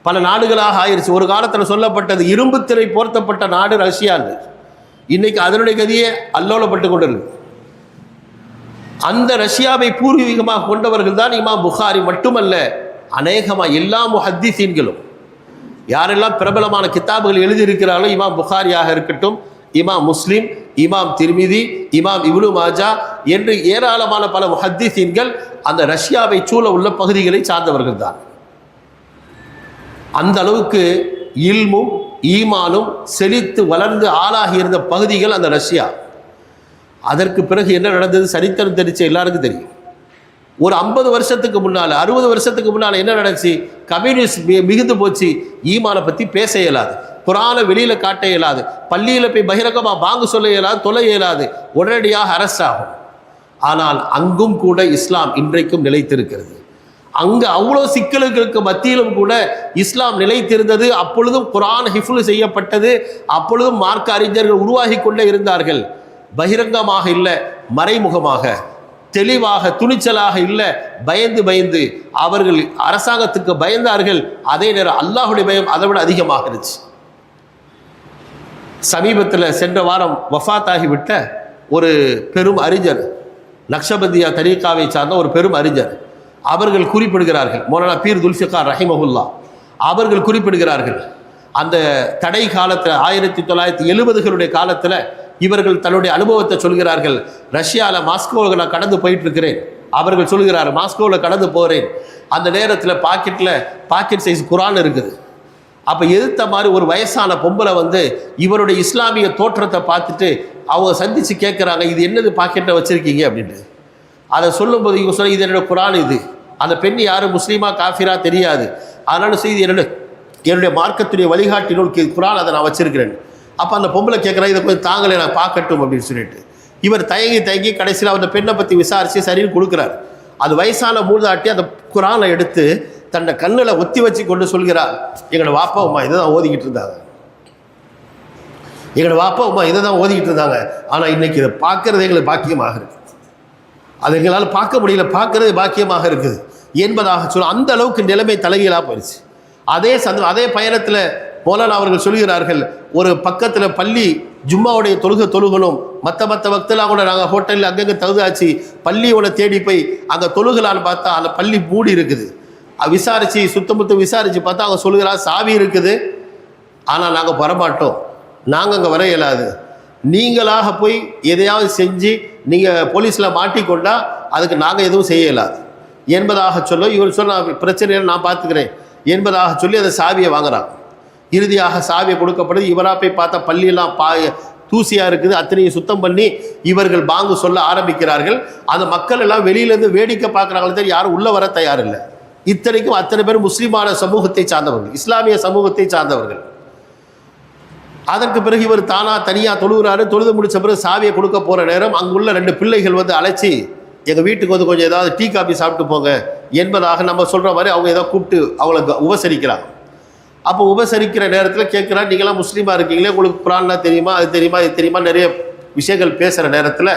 பல நாடுகளாக ஆயிடுச்சு. ஒரு காலத்தில் சொல்லப்பட்டது இரும்பு திரை போர்த்தப்பட்ட நாடு ரஷ்யான்னு, இன்னைக்கு அதனுடைய கதியே அல்லோலப்பட்டு கொண்டிருக்கு. அந்த ரஷ்யாவை பூர்வீகமாக கொண்டவர்கள் தான் இமாம் புகாரி மட்டுமல்ல, அநேகமாக எல்லா முஹத்திஸீன்களும் யாரெல்லாம் பிரபலமான கித்தாபுகள் எழுதியிருக்கிறார்களோ, இமாம் புகாரியாக இருக்கட்டும், இமாம் முஸ்லிம், இமாம் திர்மிதி, இமாம் இப்னு மாஜா என்று ஏராளமான பல முஹத்திஸீன்கள் அந்த ரஷ்யாவை சூழ உள்ள பகுதிகளை சார்ந்தவர்கள் தான். அந்த அளவுக்கு இல்மும் ஈமானும் செழித்து வளர்ந்து ஆளாகி இருந்த பகுதிகள் அந்த ரஷ்யா. அதற்கு பிறகு என்ன நடந்தது சரித்திரம் தெரிச்ச எல்லாருக்கும் தெரியும். ஒரு 50 வருஷத்துக்கு முன்னால் 60 வருஷத்துக்கு முன்னால் என்ன நடந்துச்சு? கம்யூனிஸ்ட் மிகுந்து போச்சு. ஈமானை பற்றி பேச இயலாது, குரானை வெளியில் காட்ட இயலாது, பள்ளியில் போய் பகிரங்கமாக பாங்கு சொல்ல இயலாது, தொலை இயலாது, உடனடியாக அரசாகும். ஆனால் அங்கும் கூட இஸ்லாம் இன்றைக்கும் நிலைத்திருக்கிறது. அங்கு அவ்வளோ சிக்கல்களுக்கு மத்தியிலும் கூட இஸ்லாம் நிலைத்திருந்தது. அப்பொழுதும் குரான் ஹிஃப்ல் செய்யப்பட்டது. அப்பொழுதும் மார்க்க அறிஞர்கள் உருவாகி கொண்டே இருந்தார்கள். பகிரங்கமாக இல்லை, மறைமுகமாக, தெளிவாக, துணிச்சலாக இல்லை, பயந்து பயந்து அவர்கள் அரசாங்கத்துக்கு பயந்தார்கள். அதே நேரம் அல்லாஹுடைய பயம் அதை விட அதிகமாக இருந்துச்சு. சமீபத்தில் சென்ற வாரம் வஃபாத்தாகிவிட்ட ஒரு பெரும் அறிஞர், நக்ஷபந்தியா தரீகாவை சார்ந்த ஒரு பெரும் அறிஞர், அவர்கள் குறிப்பிடுகிறார்கள், மௌலானா பீர் துல்ஃபிகார் ரஹிமஹுல்லா அவர்கள் குறிப்பிடுகிறார்கள், அந்த தடை காலத்தில் 1970களுடைய காலத்தில் இவர்கள் தன்னுடைய அனுபவத்தை சொல்கிறார்கள். ரஷ்யாவில் மாஸ்கோவில் நான் கடந்து போயிட்டு இருக்கிறேன். அவர்கள் சொல்கிறார், மாஸ்கோவில் கடந்து போகிறேன். அந்த நேரத்தில் பாக்கெட் சைஸ் குரான் இருக்குது. அப்போ எதிர்த்த மாதிரி ஒரு வயசான பொம்பளை வந்து இவருடைய இஸ்லாமிய தோற்றத்தை பார்த்துட்டு அவங்க சந்தித்து கேட்குறாங்க, இது என்னது பாக்கெட்டை வச்சுருக்கீங்க அப்படின்ட்டு. அதை சொல்லும்போது இவங்க சொல்ல, இது என்னோட குரான். இது அந்த பெண் யாரும் முஸ்லீமா காஃபிரா தெரியாது. அதனால செய்தி என்னுடைய மார்க்கத்துடைய வழிகாட்டி நூல் குரான், அதை நான் வச்சிருக்கிறேன். அப்போ அந்த பொம்பளை கேட்குறா, இதை கொஞ்சம் தாங்களே நான் பார்க்கட்டும் அப்படின்னு சொல்லிட்டு இவர் தயங்கி கடைசியில் அந்த பெண்ணை பற்றி விசாரித்து சரின்னு கொடுக்குறார். அது வயசான மூதாட்டி அந்த குரானை எடுத்து தன்னை கண்ணில் ஒத்தி வச்சு கொண்டு சொல்கிறார், எங்களோட வாப்பா அம்மா இதை தான் ஓதிக்கிட்டு இருந்தாங்க, எங்களோட வாப்பா அம்மா இதை தான் ஓதிக்கிட்டு இருந்தாங்க. ஆனால் இன்னைக்கு இதை பார்க்கறது எங்களுக்கு பாக்கியமாக இருக்குது, அது எங்களால் பார்க்க முடியல, பார்க்கறது பாக்கியமாக இருக்குது என்பதாக சொல்ல அந்த அளவுக்கு நிலைமை தலைகீழாக போயிடுச்சு. அதே பயணத்தில் மௌலானா அவர்கள் சொல்கிறார்கள், ஒரு பக்கத்தில் பள்ளி ஜும்மாவுடைய தொழுகணும், மற்ற வக்தெல்லாம் கூட நாங்கள் ஹோட்டலில் அங்கங்கே தகுதாச்சு, பள்ளியோட தேடி போய் அங்கே தொழுகலான்னு பார்த்தா அந்த பள்ளி மூடி இருக்குது. விசாரித்து சுத்தமுத்த விசாரித்து பார்த்தா அவங்க சொல்கிறார், சாவி இருக்குது, ஆனால் நாங்கள் வரமாட்டோம், நாங்கள் அங்கே வர இயலாது, நீங்களாக போய் எதையாவது செஞ்சு நீங்கள் போலீஸில் மாட்டிக்கொண்டால் அதுக்கு நாங்கள் எதுவும் செய்ய இயலாது என்பதாக சொல்ல, இவர் சொன்ன பிரச்சனையை நான் பார்த்துக்கிறேன் என்பதாக சொல்லி அந்த சாவியை வாங்குறான். இறுதியாக சாவியை கொடுக்கப்படுது. இவராக போய் பார்த்தா பள்ளியெல்லாம் தூசியாக இருக்குது, அத்தனையும் சுத்தம் பண்ணி இவர்கள் பாங்கு சொல்ல ஆரம்பிக்கிறார்கள். அந்த மக்கள் எல்லாம் வெளியிலேருந்து வேடிக்கை பார்க்குறாங்களே தெரியும், யாரும் உள்ளே வர தயாரில்லை. இத்தனைக்கும் அத்தனை பேர் முஸ்லீமான சமூகத்தை சார்ந்தவர்கள், இஸ்லாமிய சமூகத்தை சார்ந்தவர்கள். அதற்கு பிறகு இவர் தனியாக தொழுகிறாரு. தொழுது முடிச்ச பிறகு சாவியை கொடுக்க போகிற நேரம் அங்குள்ள 2 பிள்ளைகள் வந்து அழைச்சி, எங்கள் வீட்டுக்கு வந்து கொஞ்சம் ஏதாவது டீ காபி சாப்பிட்டு போங்க என்பதாக நம்ம சொல்கிற மாதிரி அவங்க ஏதோ கூப்பிட்டு அவங்களை உபசரிக்கிறாங்க. அப்போ உபசரிக்கிற நேரத்தில் கேட்குறா, நீங்களாம் முஸ்லீமாக இருக்கீங்களே, உங்களுக்கு குரான்லாம் தெரியுமா, அது தெரியுமா, இது தெரியுமா, நிறைய விஷயங்கள் பேசுகிற நேரத்தில்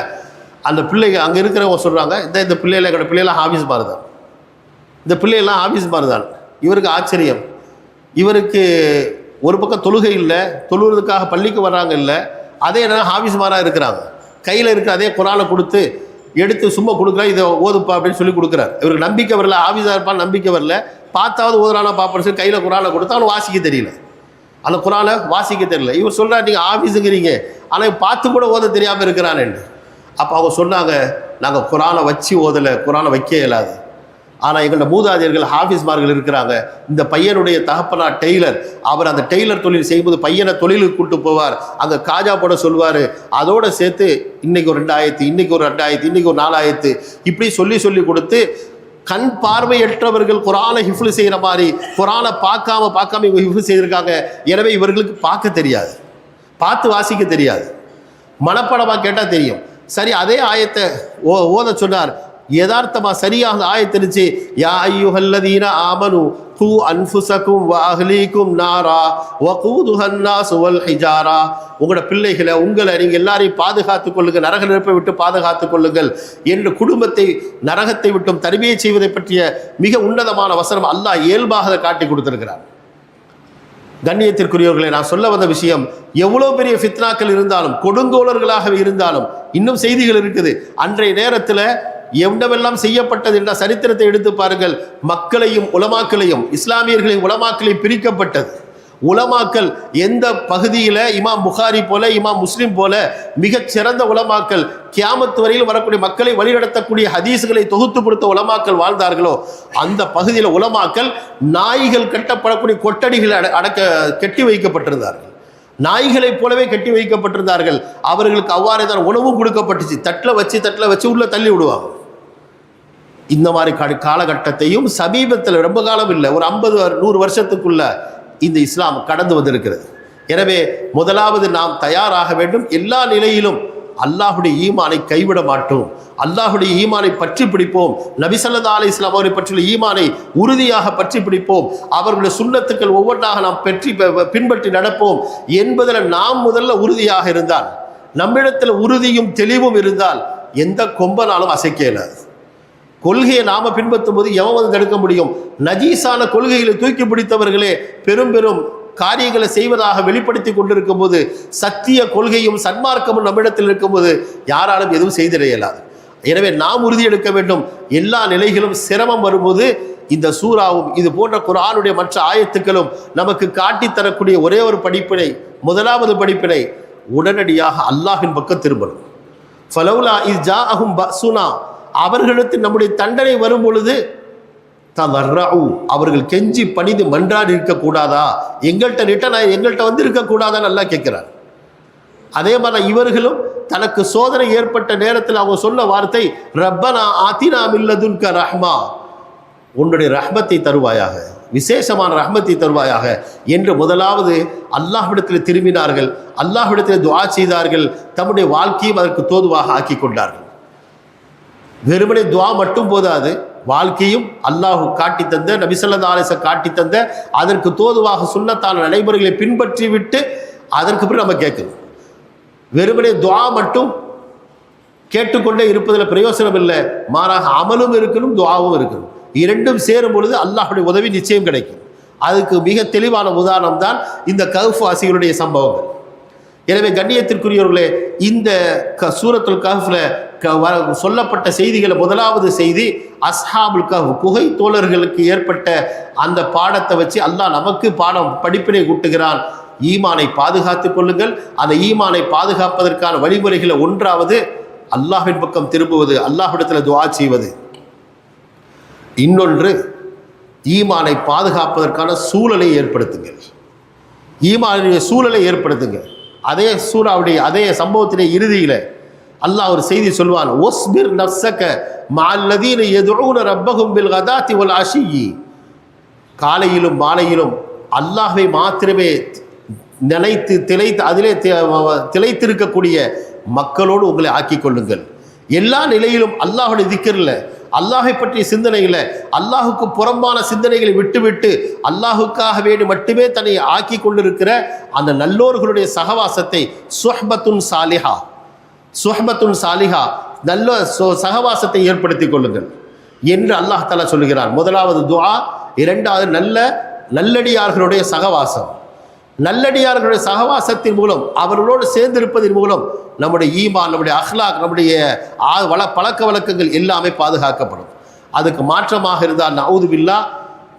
அந்த பிள்ளைங்க அங்கே இருக்கிறவங்க சொல்கிறாங்க, இந்த பிள்ளைகளை எங்களோட பிள்ளைலாம் ஆஃபீஸ் மாதிரி தான், இந்த பிள்ளைகள்லாம் ஆஃபீஸ் மாதிரி தான். இவருக்கு ஆச்சரியம். இவருக்கு ஒரு பக்கம் தொழுகை இல்லை, தொழுகிறதுக்காக பள்ளிக்கு வர்றாங்க இல்லை, அதே நேரம் ஆஃபீஸ் மாராக இருக்கிறாங்க. கையில் இருக்கிற அதே குரானை கொடுத்து எடுத்து சும்மா கொடுக்குறா, இதை ஓதுப்பா அப்படின்னு சொல்லி கொடுக்குறாரு. இவருக்கு நம்பிக்கை வரல, ஆஃபீஸாக இருப்பான்னு நம்பிக்கை வரல, பார்த்தாவது ஓதுறானா பார்ப்பன்னு சொல்லி கையில் குரானை கொடுத்தா அவனுக்கு வாசிக்க தெரியல, அந்த குரானை வாசிக்க தெரியல. இவர் சொல்கிறார், நீங்கள் ஆஃபீஸுங்கிறீங்க, ஆனால் பார்த்து கூட ஓத தெரியாமல் இருக்கிறானேன்னு. அப்போ அவங்க சொன்னாங்க, நாங்கள் குரானை வச்சு ஓதலை, குரானை வைக்க இயலாது, ஆனால் எங்களோட மூதாதையர்கள் ஹாஃபிஸ்மார்கள் இருக்கிறாங்க. இந்த பையனுடைய தகப்பனார் டெய்லர், அவர் அந்த டெய்லர் தொழில் செய்யும்போது பையனை தொழிலுக்கு கூப்பிட்டு போவார், அங்கே காஜா போட சொல்வார், அதோடு சேர்த்து இன்றைக்கி ஒரு 2 ஆயத்து, இன்றைக்கி ஒரு 2 ஆயத்து, இன்றைக்கி ஒரு 4 ஆயத்து, இப்படி சொல்லி கொடுத்து கண் பார்வையற்றவர்கள் குரானை ஹிஃப்ல் செய்கிற மாதிரி குரானை பார்க்காம இவங்க ஹிஃப்ல் செய்திருக்காங்க. எனவே இவர்களுக்கு பார்க்க தெரியாது, பார்த்து வாசிக்க தெரியாது, மனப்படமாக கேட்டால் தெரியும். சரி, அதே ஆயத்தை ஓத சொன்னார். யதார்த்தமாக சரியாக ஆயத்திருச்சு, யா அய்யுஹல்லதீன ஆமனு கூ அன்ஃபுஸகும் வ அஹ்லீகும் நாரா வகூதுஹன் நாஸ் வல் ஹிஜாரா. உங்களோட பிள்ளைகளை, உங்களை, நீங்கள் எல்லாரையும் பாதுகாத்துக் கொள்ளுங்கள், நரக நெருப்பை விட்டு பாதுகாத்துக் கொள்ளுங்கள் என்று குடும்பத்தை நரகத்தை விட்டும் தர்பியை செய்வதை பற்றிய மிக உன்னதமான வசனம் அல்லாஹ் இயல்பாக காட்டி கொடுத்திருக்கிறார். கண்ணியத்திற்குரியவர்களை, நான் சொல்ல வந்த விஷயம், எவ்வளோ பெரிய ஃபித்னாக்கள் இருந்தாலும், கொடுங்கோளர்களாகவே இருந்தாலும், இன்னும் செய்திகள் இருக்குது. அன்றைய நேரத்தில் எவ்வளவெல்லாம் செய்யப்பட்டது என்ற சரித்திரத்தை எடுத்து பாருங்கள். மக்களையும் உலமாக்களையும், இஸ்லாமியர்களையும் உலமாக்களையும் பிரிக்கப்பட்டது. உலமாக்கல் எந்த பகுதியில் இமாம் புகாரி போல, இமாம் முஸ்லிம் போல மிகச் சிறந்த உலமாக்கல், கியாமத்து வரையில் வரக்கூடிய மக்களை வழிநடத்தக்கூடிய ஹதீஸ்களை தொகுத்து கொடுத்த உலமாக்கல் வாழ்ந்தார்களோ அந்த பகுதியில் உலமாக்கல் நாய்கள் கட்டப்படக்கூடிய கொட்டடிகள் கட்டி வைக்கப்பட்டிருந்தார்கள். நாய்களைப் போலவே கட்டி வைக்கப்பட்டிருந்தார்கள். அவர்களுக்கு அவ்வாறே தான் உணவும் கொடுக்கப்பட்டுச்சு. தட்டில் வச்சு உள்ள தள்ளி விடுவாங்க. இந்த மாதிரி காலகட்டத்தையும் சமீபத்தில், ரொம்ப காலம் இல்லை, ஒரு 50-100 வருஷத்துக்குள்ள இந்த இஸ்லாம் கடந்து வந்திருக்கிறது. எனவே முதலாவது நாம் தயாராக வேண்டும். எல்லா நிலையிலும் அல்லாஹுடைய ஈமானை கைவிட மாட்டோம். அல்லாஹுடைய ஈமானை பற்றி பிடிப்போம். நபி ஸல்லல்லாஹு அலைஹி வஸல்லம் அவரை பற்றியுள்ள ஈமானை உறுதியாக பற்றி பிடிப்போம். அவர்களுடைய சுன்னத்துக்கள் ஒவ்வொன்றாக நாம் பின்பற்றி நடப்போம் என்பதில் நாம் முதல்ல உறுதியாக இருந்தால், நம்மிடத்தில் உறுதியும் தெளிவும் இருந்தால் எந்த கொம்பனாலும் அசைக்க இயலாது. கொள்கையை நாம பின்பற்றும் போது எவன் தடுக்க முடியும்? நஜீஸான கொள்கைகளை தூக்கி பிடித்தவர்களே பெரும் பெரும் காரியங்களை செய்வதாக வெளிப்படுத்தி கொண்டிருக்கும் போது, சத்திய கொள்கையும் சன்மார்க்கமும் நம்மிடத்தில் இருக்கும்போது யாராலும் எதுவும் செய்திட இயலாது. எனவே நாம் உறுதி எடுக்க வேண்டும். எல்லா நிலைகளும் சிரமம் வரும்போது இந்த சூறாவும் இது போன்ற குர்ஆனுடைய மற்ற ஆயத்துக்களும் நமக்கு காட்டித்தரக்கூடிய ஒரே ஒரு படிப்பினை, முதலாவது படிப்பினை, உடனடியாக அல்லாஹ்வின் பக்கம் திரும்பணும். ஃபலௌலா இஸ் ஜாஅஹும் பஅஸுனா, அவர்களுக்கு நம்முடைய தண்டனை வரும் பொழுது ததர்ரஉ, அவர்கள் கெஞ்சி பணிந்து மன்றாடி இருக்கக்கூடாதா? எங்கள்கிட்ட வந்து இருக்கக்கூடாதான்னு அல்லாஹ் கேட்கிறார். அதே மாதிரி இவர்களும் தனக்கு சோதனை ஏற்பட்ட நேரத்தில் அவங்க சொன்ன வார்த்தை ரப்பனா ஆத்தினா மின் லதுன்க ரஹ்மா, உன்னுடைய ரஹ்மத்தை தருவாயாக, விசேஷமான ரஹ்மத்தை தருவாயாக என்று முதலாவது அல்லாஹ்விடத்தில் திரும்பினார்கள். அல்லாஹ்விடத்தில் துஆ செய்தார்கள். தம்முடைய வாழ்க்கையும் அதற்கு தோதுவாக ஆக்கி கொண்டார்கள். வெறுமனே துஆ மட்டும் போதாது, வாழ்க்கையும் அல்லாஹ் காட்டி தந்த, நபி ஸல்லல்லாஹு அலைஹி வஸல்லம் காட்டி தந்த அதற்கு தோதுவாக சுன்னத்தான நடைமுறைகளை பின்பற்றி விட்டு அதற்கு பிறகு நம்ம கேட்கணும். வெறுமனே துஆ மட்டும் கேட்டுக்கொண்டே இருப்பதில் பிரயோசனம் இல்லை. மாறாக அமலும் இருக்கணும், துஆவும் இருக்கணும். இரண்டும் சேரும் பொழுது அல்லாஹ்வுடைய உதவி நிச்சயம் கிடைக்கும். அதுக்கு மிக தெளிவான உதாரணம் தான் இந்த கஹ்ஃப் வாசிகளுடைய சம்பவங்கள். எனவே கண்ணியத்திற்குரியவர்களே, இந்த சூரத்துல் கஹ்ஃப்ல சொல்லப்பட்ட செய்திகளை முதலாவது செய்தி அஸ்ஹாபுல் கஹ்ஃப், குகை தோழர்களுக்கு ஏற்பட்ட அந்த பாடத்தை வச்சு அல்லாஹ் நமக்கு படிப்பினை கூட்டுகிறான். ஈமானை பாதுகாத்துக் கொள்ளுங்கள். அந்த ஈமானை பாதுகாப்பதற்கான வழிமுறைகளை ஒன்றாவது அல்லாஹ்வின் பக்கம் திரும்புவது, அல்லாஹ்விடத்தில் துஆ செய்வது. இன்னொன்று, ஈமானை பாதுகாப்பதற்கான சூழலை ஏற்படுத்துங்கள். ஈமானுடைய சூழலை ஏற்படுத்துங்கள். அதே சூறாவுடைய அதே சம்பவத்திலே இறுதியில் அல்லாஹ் ஒரு செய்தி சொல்வான், ஒஸ்பிர் நஃப்ஸக மஅல்லதீன யதுஊன ரப்பஹும் பில் கதாத்தி வல் அஷியி, காலையிலும் மாலையிலும் அல்லாஹ்வை மாத்திரமே நினைத்து அதிலே திளைத்திருக்கக்கூடிய மக்களோடு உங்களை ஆக்கிக் கொள்ளுங்கள். எல்லா நிலையிலும் அல்லாஹுடைய திக்ரில், அல்லாஹை பற்றிய சிந்தனைகளை, அல்லாஹுக்கு புறம்பான சிந்தனைகளை விட்டுவிட்டு அல்லாஹுக்காக வேண்டி மட்டுமே தன்னை ஆக்கி கொண்டிருக்கிற அந்த நல்லோர்களுடைய சகவாசத்தை, சுஹ்பத்துன் சாலிஹா, நல்ல சகவாசத்தை ஏற்படுத்தி கொள்ளுங்கள் என்று அல்லாஹ் தஆலா சொல்லுகிறார். முதலாவது துஆ. இரண்டாவது நல்லடியார்களுடைய சகவாசம். நல்லடியார்களுடைய சகவாசத்தின் மூலம், அவர்களோடு சேர்ந்திருப்பதன் மூலம் நம்முடைய ஈமான், நம்முடைய அஹ்லாக், நம்முடைய பழக்க வழக்கங்கள் எல்லாமே பாதுகாக்கப்படும். அதுக்கு மாற்றமாக இருந்தால் நஊது பில்லாஹ்,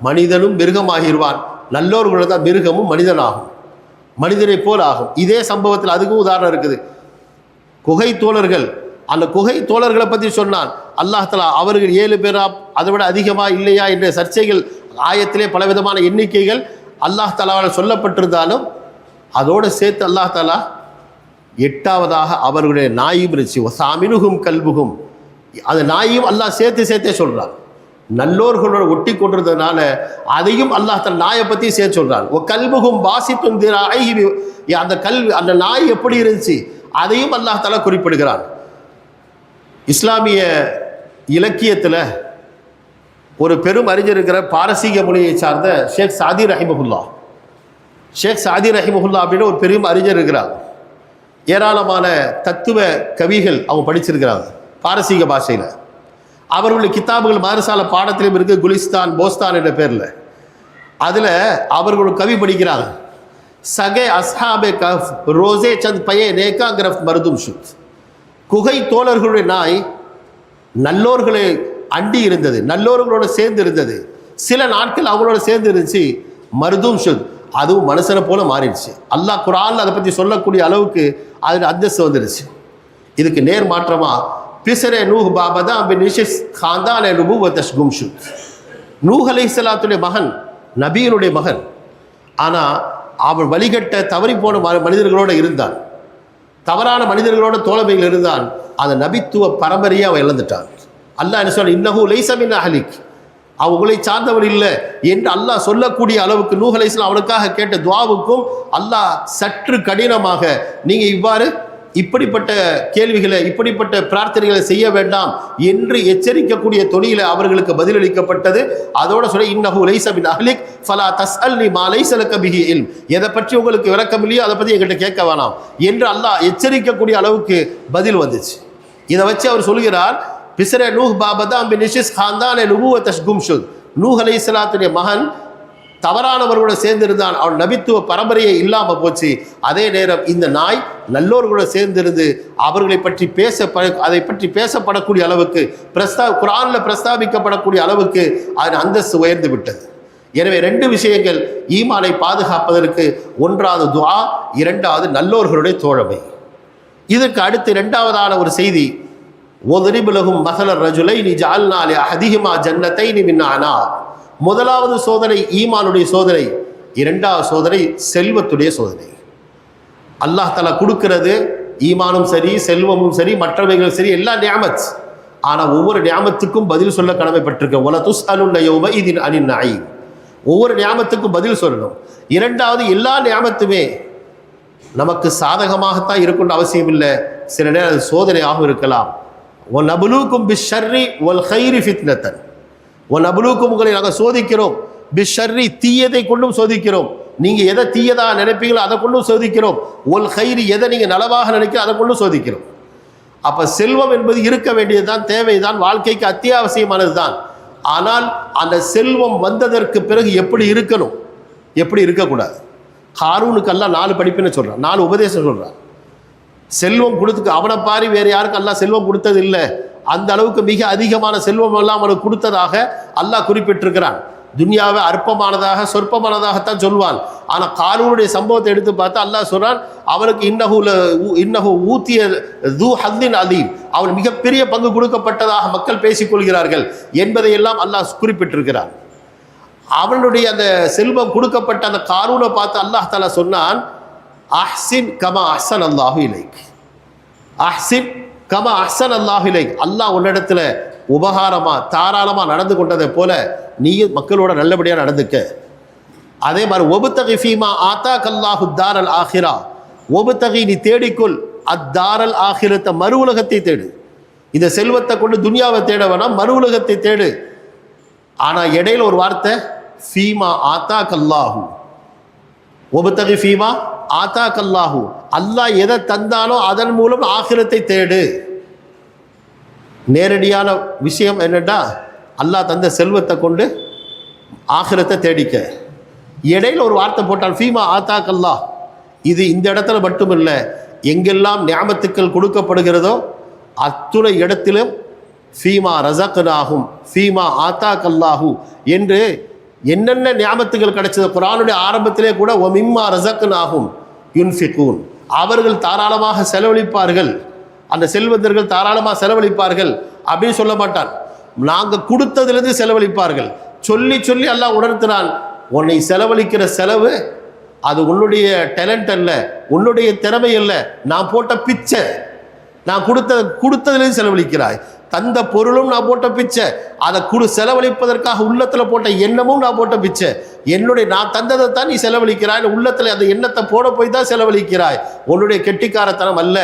மனிதனும் மிருகமாகிடுவான். நல்லோர்கள் தான் மிருகமும் மனிதனாகும், மனிதனை போல் ஆகும். இதே சம்பவத்தில் அதுக்கும் உதாரணம் இருக்குது. குகை தோழர்கள், அந்த குகை தோழர்களை பற்றி சொன்னான் அல்லாஹ் தஆலா. அவர்கள் 7 பேரா, அதை விட அதிகமா இல்லையா என்ற சர்ச்சைகள் ஆயத்திலே பலவிதமான எண்ணிக்கைகள் அல்லாஹ் தஆலாவால் சொல்லப்பட்டிருந்தாலும் அதோடு சேர்த்து அல்லாஹ் தஆலா 8வதாக அவர்களுடைய நாயும் இருந்துச்சு. சாமினுகும் கல்புகும், அந்த நாயும் அல்லாஹ் சேர்த்தே சொல்கிறான். நல்லோர்களோட ஒட்டி கொண்டிருந்ததுனால அதையும் அல்லாஹ் தன் நாயை பற்றி சேர்த்து சொல்கிறான். ஓ கல்புகும் வாசித்தும் அந்த நாய் எப்படி இருந்துச்சு அதையும் அல்லாஹ் தஆலா குறிப்பிடுகிறான். இஸ்லாமிய இலக்கியத்தில் ஒரு பெரும் அறிஞர் இருக்கிற பாரசீக மொழியை சார்ந்த ஷேக் சாதி ரஹிமஹுல்லா அப்படின்னு ஒரு பெரும் அறிஞர் இருக்கிறார். ஏராளமான தத்துவ கவிகள் அவங்க படிச்சிருக்கிறாங்க பாரசீக பாஷையில். அவர்களுடைய கித்தாபுகள் மதரசால பாடத்திலும் இருக்குது, குலிஸ்தான் போஸ்தான் என்ற பேரில். அதில் அவர்கள் கவி படிக்கிறாங்க. சகே அஸ்ஹாபே கஃப் ரோசே சந்த் பயே நேகா கிரஃப்ட் மருதும் ஷுத், குகை தோழர்களுடைய நாய் நல்லோர்களை அண்டி இருந்தது, நல்லோர்களோட சேர்ந்து இருந்தது. சில நாட்கள் அவங்களோட சேர்ந்து இருந்துச்சு. மருதும் ஷுத், அதுவும் மனுஷனை போல மாறிடுச்சு. அல்லாஹ் குர்ஆன்ல அதை பற்றி சொல்லக்கூடிய அளவுக்கு அதில் அந்தஸ்து வந்துடுச்சு. இதுக்கு நேர் மாற்றமா பிசரே நூஹ் பாபதா பினிஷிஸ் காந்தான நுபுவத்தஷ் கும்ஷு, நூஹ் அலைஹிஸ்ஸலாத்துடைய மகன், நபியினுடைய மகன். ஆனால் அவன் வழிகட்ட தவறி போன மனிதர்களோடு இருந்தான், தவறான மனிதர்களோட தோழமையில் இருந்தான். அந்த நபித்துவ பரம்பரையை அவன் இழந்துட்டான். அல்லாஹ் என்ன சொல்ற, இன்னஹு லைஸ மின் அஹ்லிக், அவங்களை சார்ந்தவர் இல்லை என்று அல்லாஹ் சொல்லக்கூடிய அளவுக்கு நூஹ் அலைஹிஸ்ஸலாம் அவனுக்காக கேட்ட துஆவுக்கும் அல்லாஹ் சற்று கடினமாக, நீங்கள் இவ்வாறு இப்படிப்பட்ட கேள்விகளை இப்படிப்பட்ட பிரார்த்தனைகளை செய்ய வேண்டாம் என்று எச்சரிக்கக்கூடிய தொனியில் அவர்களுக்கு பதிலளிக்கப்பட்டது. அதோட சொல்ல, இன்னஹு லைஸ மின் அஹ்லிக் ஃபலா தஸ்அல்னி மா லைஸ லக பிஹி இல்ம், எதை பற்றி உங்களுக்கு விளக்கம் இல்லையோ அதை பற்றி என்கிட்ட கேட்க வேணாம் என்று அல்லாஹ் எச்சரிக்கக்கூடிய அளவுக்கு பதில் வந்துச்சு. இதை வச்சு அவர் சொல்கிறார், பிஸ்ரே நூஹ் பாபதா பினிஷிஸ் காந்தான நுபுவத்தஷ் கும்ஷுத், நூஹ் அலைஹிஸ்ஸலாத்துடைய மகன் தவறானவர்களோட சேர்ந்திருந்தான், அவன் நபித்துவ பரம்பரையை இல்லாமல் போச்சு. அதே நேரம் இந்த நாய் நல்லோர்களோட சேர்ந்திருந்து அவர்களை பற்றி அதை பற்றி பேசப்படக்கூடிய அளவுக்கு குர்ஆன்ல பிரஸ்தாபிக்கப்படக்கூடிய அளவுக்கு அதன் அந்தஸ்து உயர்ந்து விட்டது. எனவே ரெண்டு விஷயங்கள் ஈமானை பாதுகாப்பதற்கு, ஒன்றாவது துஆ, இரண்டாவது நல்லோர்களுடைய தோழமை. இதற்கு அடுத்து இரண்டாவதான ஒரு செய்தி, ஒதுரிபு லஹும் மஸலர் ரஜுலைனி ஜஅல்னா லி அஹதிஹிமா ஜன்னத்தைனி மின் அனாப். முதலாவது சோதனை ஈமானுடைய சோதனை, இரண்டாவது சோதனை செல்வத்துடைய சோதனை. அல்லாஹ் தஆலா கொடுக்கிறது ஈமானும் சரி, செல்வமும் சரி, மற்றவைகள் சரி, எல்லா நிஅமத். ஆனால் ஒவ்வொரு நிஅமத்துக்கும் பதில் சொல்ல கடமைப்பட்டிருக்க. வல துஸ்அலுன யௌமஇதின் அனின் நஈம், ஒவ்வொரு நியாமத்துக்கும் பதில் சொல்லணும். இரண்டாவது, எல்லா நியாமத்துமே நமக்கு சாதகமாகத்தான் இருக்கணும்னு அவசியம் இல்லை, சில நேரம் அது சோதனையாக இருக்கலாம். ஒன் அபுலூக்கும் பிஷர்ரி ஒல் ஹைரி ஃபித்னத்தன், ஒன் அபுலூக்கும் உங்களை நாங்கள் சோதிக்கிறோம், பிஷர்ரி தீயதை கொண்டும் சோதிக்கிறோம், நீங்கள் எதை தீயதாக நினைப்பீங்களோ அதை கொண்டும் சோதிக்கிறோம், ஒல் ஹைரி எதை நீங்கள் நலவாக நினைக்க அதை கொண்டும் சோதிக்கிறோம். அப்போ செல்வம் என்பது இருக்க வேண்டியது தான், தேவைதான், வாழ்க்கைக்கு அத்தியாவசியமானது தான். ஆனால் அந்த செல்வம் வந்ததற்கு பிறகு எப்படி இருக்கணும், எப்படி இருக்கக்கூடாது. ஹாரூனுக்கு அல்லாஹ் 4 படிப்புன்னு சொல்கிறான், 4 உபதேசம் சொல்கிறான். செல்வம் கொடுத்துக்கு அவனை பாரி வேறு யாருக்கு அல்லாஹ் செல்வம் கொடுத்தது இல்லை. அந்த அளவுக்கு மிக அதிகமான செல்வம் எல்லாம் அவனுக்கு கொடுத்ததாக அல்லாஹ் குறிப்பிட்டிருக்கிறான். துன்யாவை அற்பமானதாக சொற்பமானதாகத்தான் சொல்வான். ஆனால் காரூனுடைய சம்பவத்தை எடுத்து பார்த்தா அல்லாஹ் சொல்றான், அவனுக்கு இன்னஹு ஊத்திய து ஹத்தின் அதீம், அவன் மிகப்பெரிய பங்கு கொடுக்கப்பட்டதாக மக்கள் பேசிக்கொள்கிறார்கள் என்பதையெல்லாம் அல்லாஹ் குறிப்பிட்டிருக்கிறான். அவனுடைய அந்த செல்வம் கொடுக்கப்பட்ட அந்த காரூனை பார்த்து அல்லாஹ் தஆலா சொன்னான், அஹ்சின் கமா அஹ்சன் அல்லாஹு இலைக், அஹ்சின் கமா அஹ்சன் அல்லாஹு இலைக், அல்லாஹ் உன்னிடத்துல உபகாரமாக தாராளமாக நடந்து கொண்டதை போல நீயும் மக்களோட நல்லபடியாக நடந்துக்க. அதே மாதிரி ஒபுத்தகி ஃபீமா ஆத்தாக் அல்லாஹு தாரல் ஆஹிரா, ஒபுத்தகி நீ தேடிக்கொள் அத்தாரல் ஆஹிரத்தை, மறு உலகத்தை தேடு. இந்த செல்வத்தை கொண்டு துன்யாவை தேட வேணாம், மறு உலகத்தை தேடு. ஆனால் இடையில ஒரு வார்த்தை, ஃபீமா ஆத்தாக் அல்லாஹு, ஒபுத்தகி ஃபீமா ஆத்தாக் அல்லாஹு, அல்லாஹ் எதை தந்தானோ அதன் மூலம் ஆகிரத்தை தேடு. நேரடியான விஷயம் என்னடா, அல்லாஹ் தந்த செல்வத்தை கொண்டு ஆகிரத்தை தேடிக்க. இடையில ஒரு வார்த்தை போட்டால் ஃபீமா ஆத்தாக் அல்லாஹ், இது இந்த இடத்துல மட்டும் இல்லை, எங்கெல்லாம் நியாமத்துக்கள் கொடுக்கப்படுகிறதோ அத்துணை இடத்திலும் ஃபீமா ரஸக்னாஹும் ஃபீமா ஆத்தாக் அல்லாஹு என்று என்னென்ன நியாமத்துகள் கிடைச்சது. குர்ஆனுடைய ஆரம்பத்திலே கூட ஒமிம்மா ரஸக்னாஹும் யுன்ஃபிகூன், அவர்கள் தாராளமாக செலவழிப்பார்கள், அந்த செல்வந்தர்கள் தாராளமாக செலவழிப்பார்கள் அப்படின்னு சொல்ல மாட்டான். நாங்கள் கொடுத்ததிலிருந்து செலவழிப்பார்கள் சொல்லி சொல்லி அல்லாஹ் உணர்த்துறான், உன்னை செலவழிக்கிற செலவு அது உன்னுடைய டேலண்ட் அல்ல, உன்னுடைய திறமை அல்ல, நான் போட்ட பிச்சை, நான் கொடுத்ததிலிருந்து செலவழிக்கிறாய். தந்த பொருளும் நான் போட்ட பிச்சை, அதை செலவழிப்பதற்காக உள்ளத்தில் போட்ட எண்ணமும் நான் போட்ட பிச்சை. நான் தந்ததை தான் நீ செலவழிக்கிறாய், உள்ளத்தில் அந்த எண்ணத்தை போட போய் தான் செலவழிக்கிறாய், உன்னுடைய கெட்டிக்காரத்தனம் அல்ல